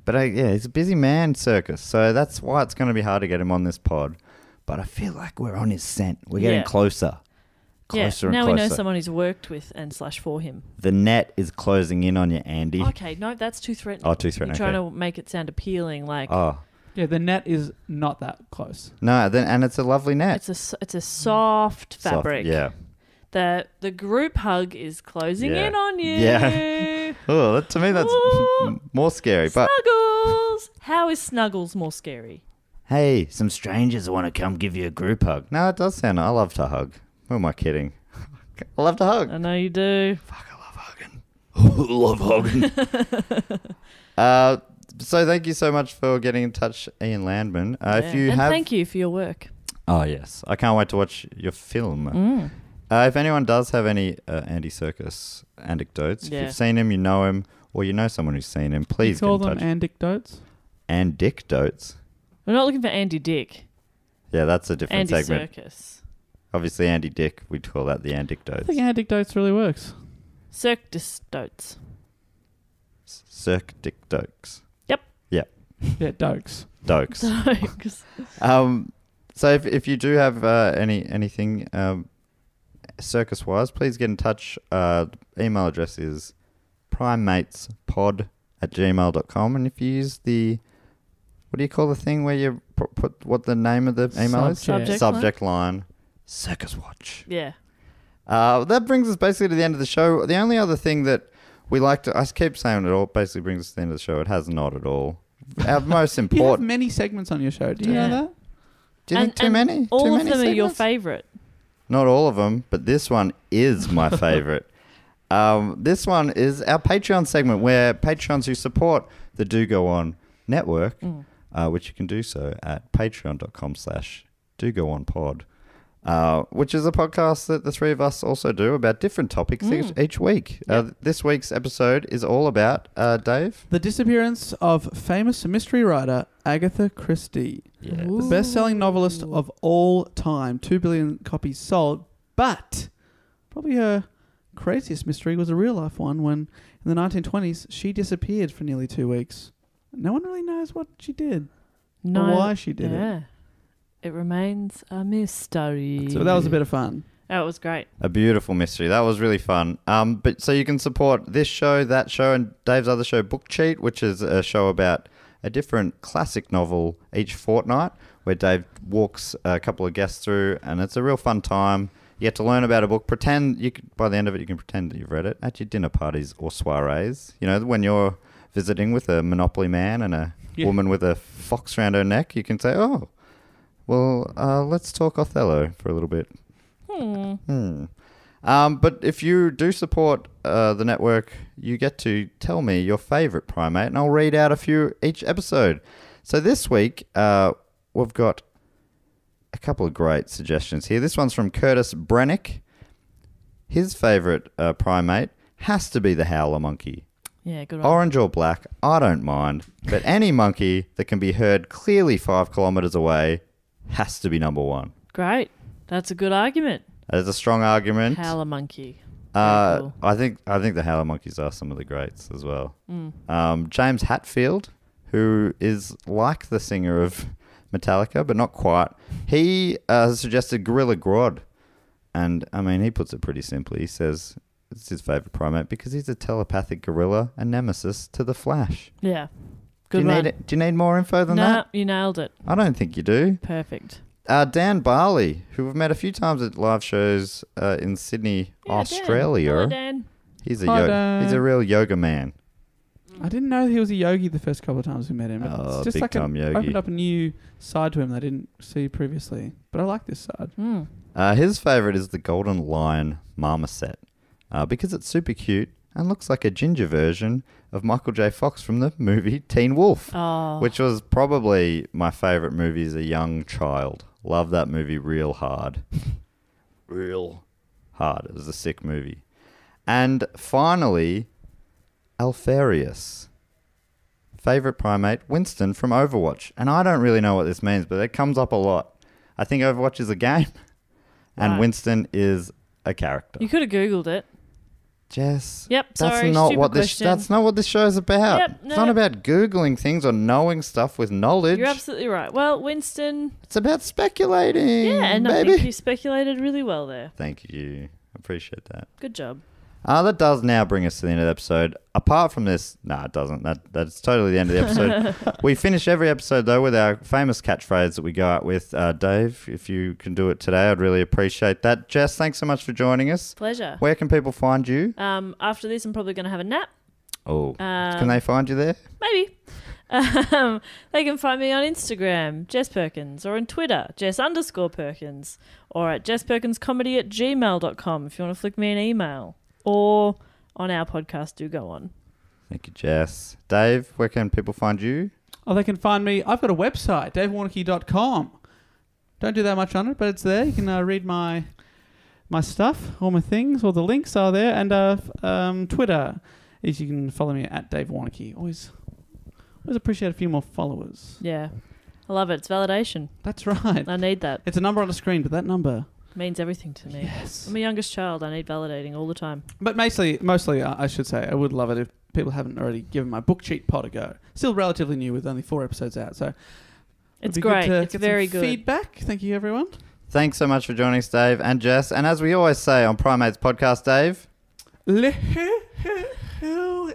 But he's a busy man, Serkis. So that's why it's going to be hard to get him on this pod. But I feel like we're on his scent. We're getting closer. Closer and now closer. we know someone who's worked with and / for him. The net is closing in on you, Andy. Okay, no, that's too threatening. Oh, too threatening. You're trying to make it sound appealing, like... Oh. Yeah, the net is not that close. No, and it's a lovely net. It's a soft fabric. Yeah. The group hug is closing in on you. Yeah. Oh, to me that's more scary. But Snuggles! How is Snuggles more scary? Hey, some strangers want to come give you a group hug. No, it does sound... I love to hug. Who am I kidding? I love to hug. I know you do. Fuck, I love hugging. love hugging. So thank you so much for getting in touch, Ian Landman. Thank you for your work. Oh, yes. I can't wait to watch your film. If anyone does have any Andy Serkis anecdotes, if you've seen him, you know him, or you know someone who's seen him, please get in touch. You call them anecdotes? Anecdotes? We're not looking for Andy Dick. Yeah, that's a different Andy segment. Serkis. Obviously, Andy Dick, we'd call that the anecdotes. I think anecdotes really works. Circus-dotes. Circdictokes. Yep. Yep. Yeah, dokes. Dokes. Dokes. So if you do have anything circus-wise, please get in touch. Email address is primatespod@gmail.com. And if you use the... What do you call the thing where you put what the name of the email is? Subject line. Circus Watch. Yeah. That brings us basically to the end of the show. The only other thing that we like to... I keep saying it all basically brings us to the end of the show. It has not at all. Our most important... You have many segments on your show. Do you know that? Do you think too many? All too of many them segments? are your favourite. Not all of them, but this one is my favourite. This one is our Patreon segment where Patrons who support the Do Go On network, which you can do so at patreon.com/dogoonpod, which is a podcast that the three of us also do about different topics each week. Yep. This week's episode is all about, Dave? The disappearance of famous mystery writer Agatha Christie. Yeah. The best-selling novelist of all time. 2 billion copies sold. But probably her craziest mystery was a real-life one when, in the 1920s, she disappeared for nearly 2 weeks. No one really knows what she did or why she did it. It remains a mystery. So that was a bit of fun. Oh, it was great. A beautiful mystery. That was really fun. But so you can support this show, that show, and Dave's other show, Book Cheat, which is a show about a different classic novel each fortnight, where Dave walks a couple of guests through, and it's a real fun time. You get to learn about a book. By the end of it, you can pretend that you've read it at your dinner parties or soirees. You know, when you're visiting with a Monopoly man and a woman with a fox around her neck, you can say, oh, Well, let's talk Othello for a little bit. But if you do support the network, you get to tell me your favourite primate, and I'll read out a few each episode. So this week, we've got a couple of great suggestions here. This one's from Curtis Brennick. His favourite primate has to be the howler monkey. Yeah, good one. Orange or black, I don't mind. But any monkey that can be heard clearly 5 kilometres away has to be number one. Great. That's a good argument. That is a strong argument. Howler monkey. Cool. I think the howler monkeys are some of the greats as well. James Hetfield, who is like the singer of Metallica, but not quite. He has suggested Gorilla Grodd. And, I mean, he puts it pretty simply. He says it's his favourite primate because he's a telepathic gorilla and nemesis to the Flash. Yeah. Do Good one. you need more info than that? No, you nailed it. I don't think you do. Perfect. Dan Barley, who we've met a few times at live shows in Sydney, Yeah, Australia. Dan. Hello, Dan. He's a Hi, Dan. he's a real yoga man. I didn't know he was a yogi the first couple of times we met him. Oh, It's just big like time yogi. opened up a new side to him that I didn't see previously. But I like this side. His favourite is the Golden Lion Marmoset because it's super cute and looks like a ginger version of Michael J. Fox from the movie Teen Wolf, which was probably my favourite movie as a young child. Love that movie real hard. Real hard. It was a sick movie. And finally, Alfarius. Favourite primate, Winston from Overwatch. And I don't really know what this means, but it comes up a lot. I think Overwatch is a game. And Right. Winston is a character. You could have Googled it. Jess. Yep, That's sorry, not stupid what this. question. That's not what this show's about. Yep, It's not no. about googling things or knowing stuff with knowledge. You're absolutely right. Well, Winston, It's about speculating. yeah, and I baby. think you speculated really well there. Thank you. I appreciate that. Good job. That does now bring us to the end of the episode. Apart from this, it doesn't. That's totally the end of the episode. We finish every episode, though, with our famous catchphrase that we go out with. Dave, if you can do it today, I'd really appreciate that. Jess, thanks so much for joining us. Pleasure. Where can people find you? After this, I'm probably going to have a nap. Oh, can they find you there? Maybe. They can find me on Instagram, Jess Perkins, or on Twitter, Jess_Perkins, or at jessperkinscomedy@gmail.com if you want to flick me an email. Or on our podcast, do go on. Thank you, Jess. Dave, where can people find you? Oh, they can find me. I've got a website, davewarneke.com. Don't do that much on it, but it's there. You can read my stuff, all my things, all the links are there. And Twitter is you can follow me at Dave Warneke. Always appreciate a few more followers. Yeah. I love it. It's validation. That's right. I need that. It's a number on the screen, but that number Means everything to me. Yes. I'm a youngest child. I need validating all the time. But mostly, I should say, I would love it if people haven't already given my book cheat pod a go. Still relatively new with only 4 episodes out, so It's it'd be great. Good to It's get very some good. feedback. Thank you, everyone. Thanks so much for joining us, Dave and Jess. And as we always say on Primates Podcast, Dave,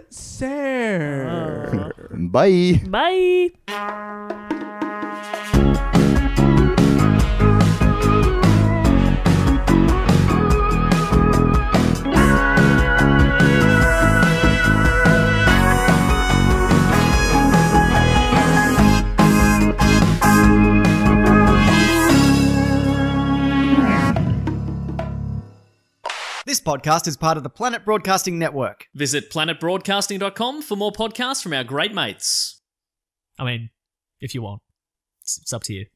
Sir. bye. Bye. This podcast is part of the Planet Broadcasting Network. Visit planetbroadcasting.com for more podcasts from our great mates. I mean, if you want. It's up to you.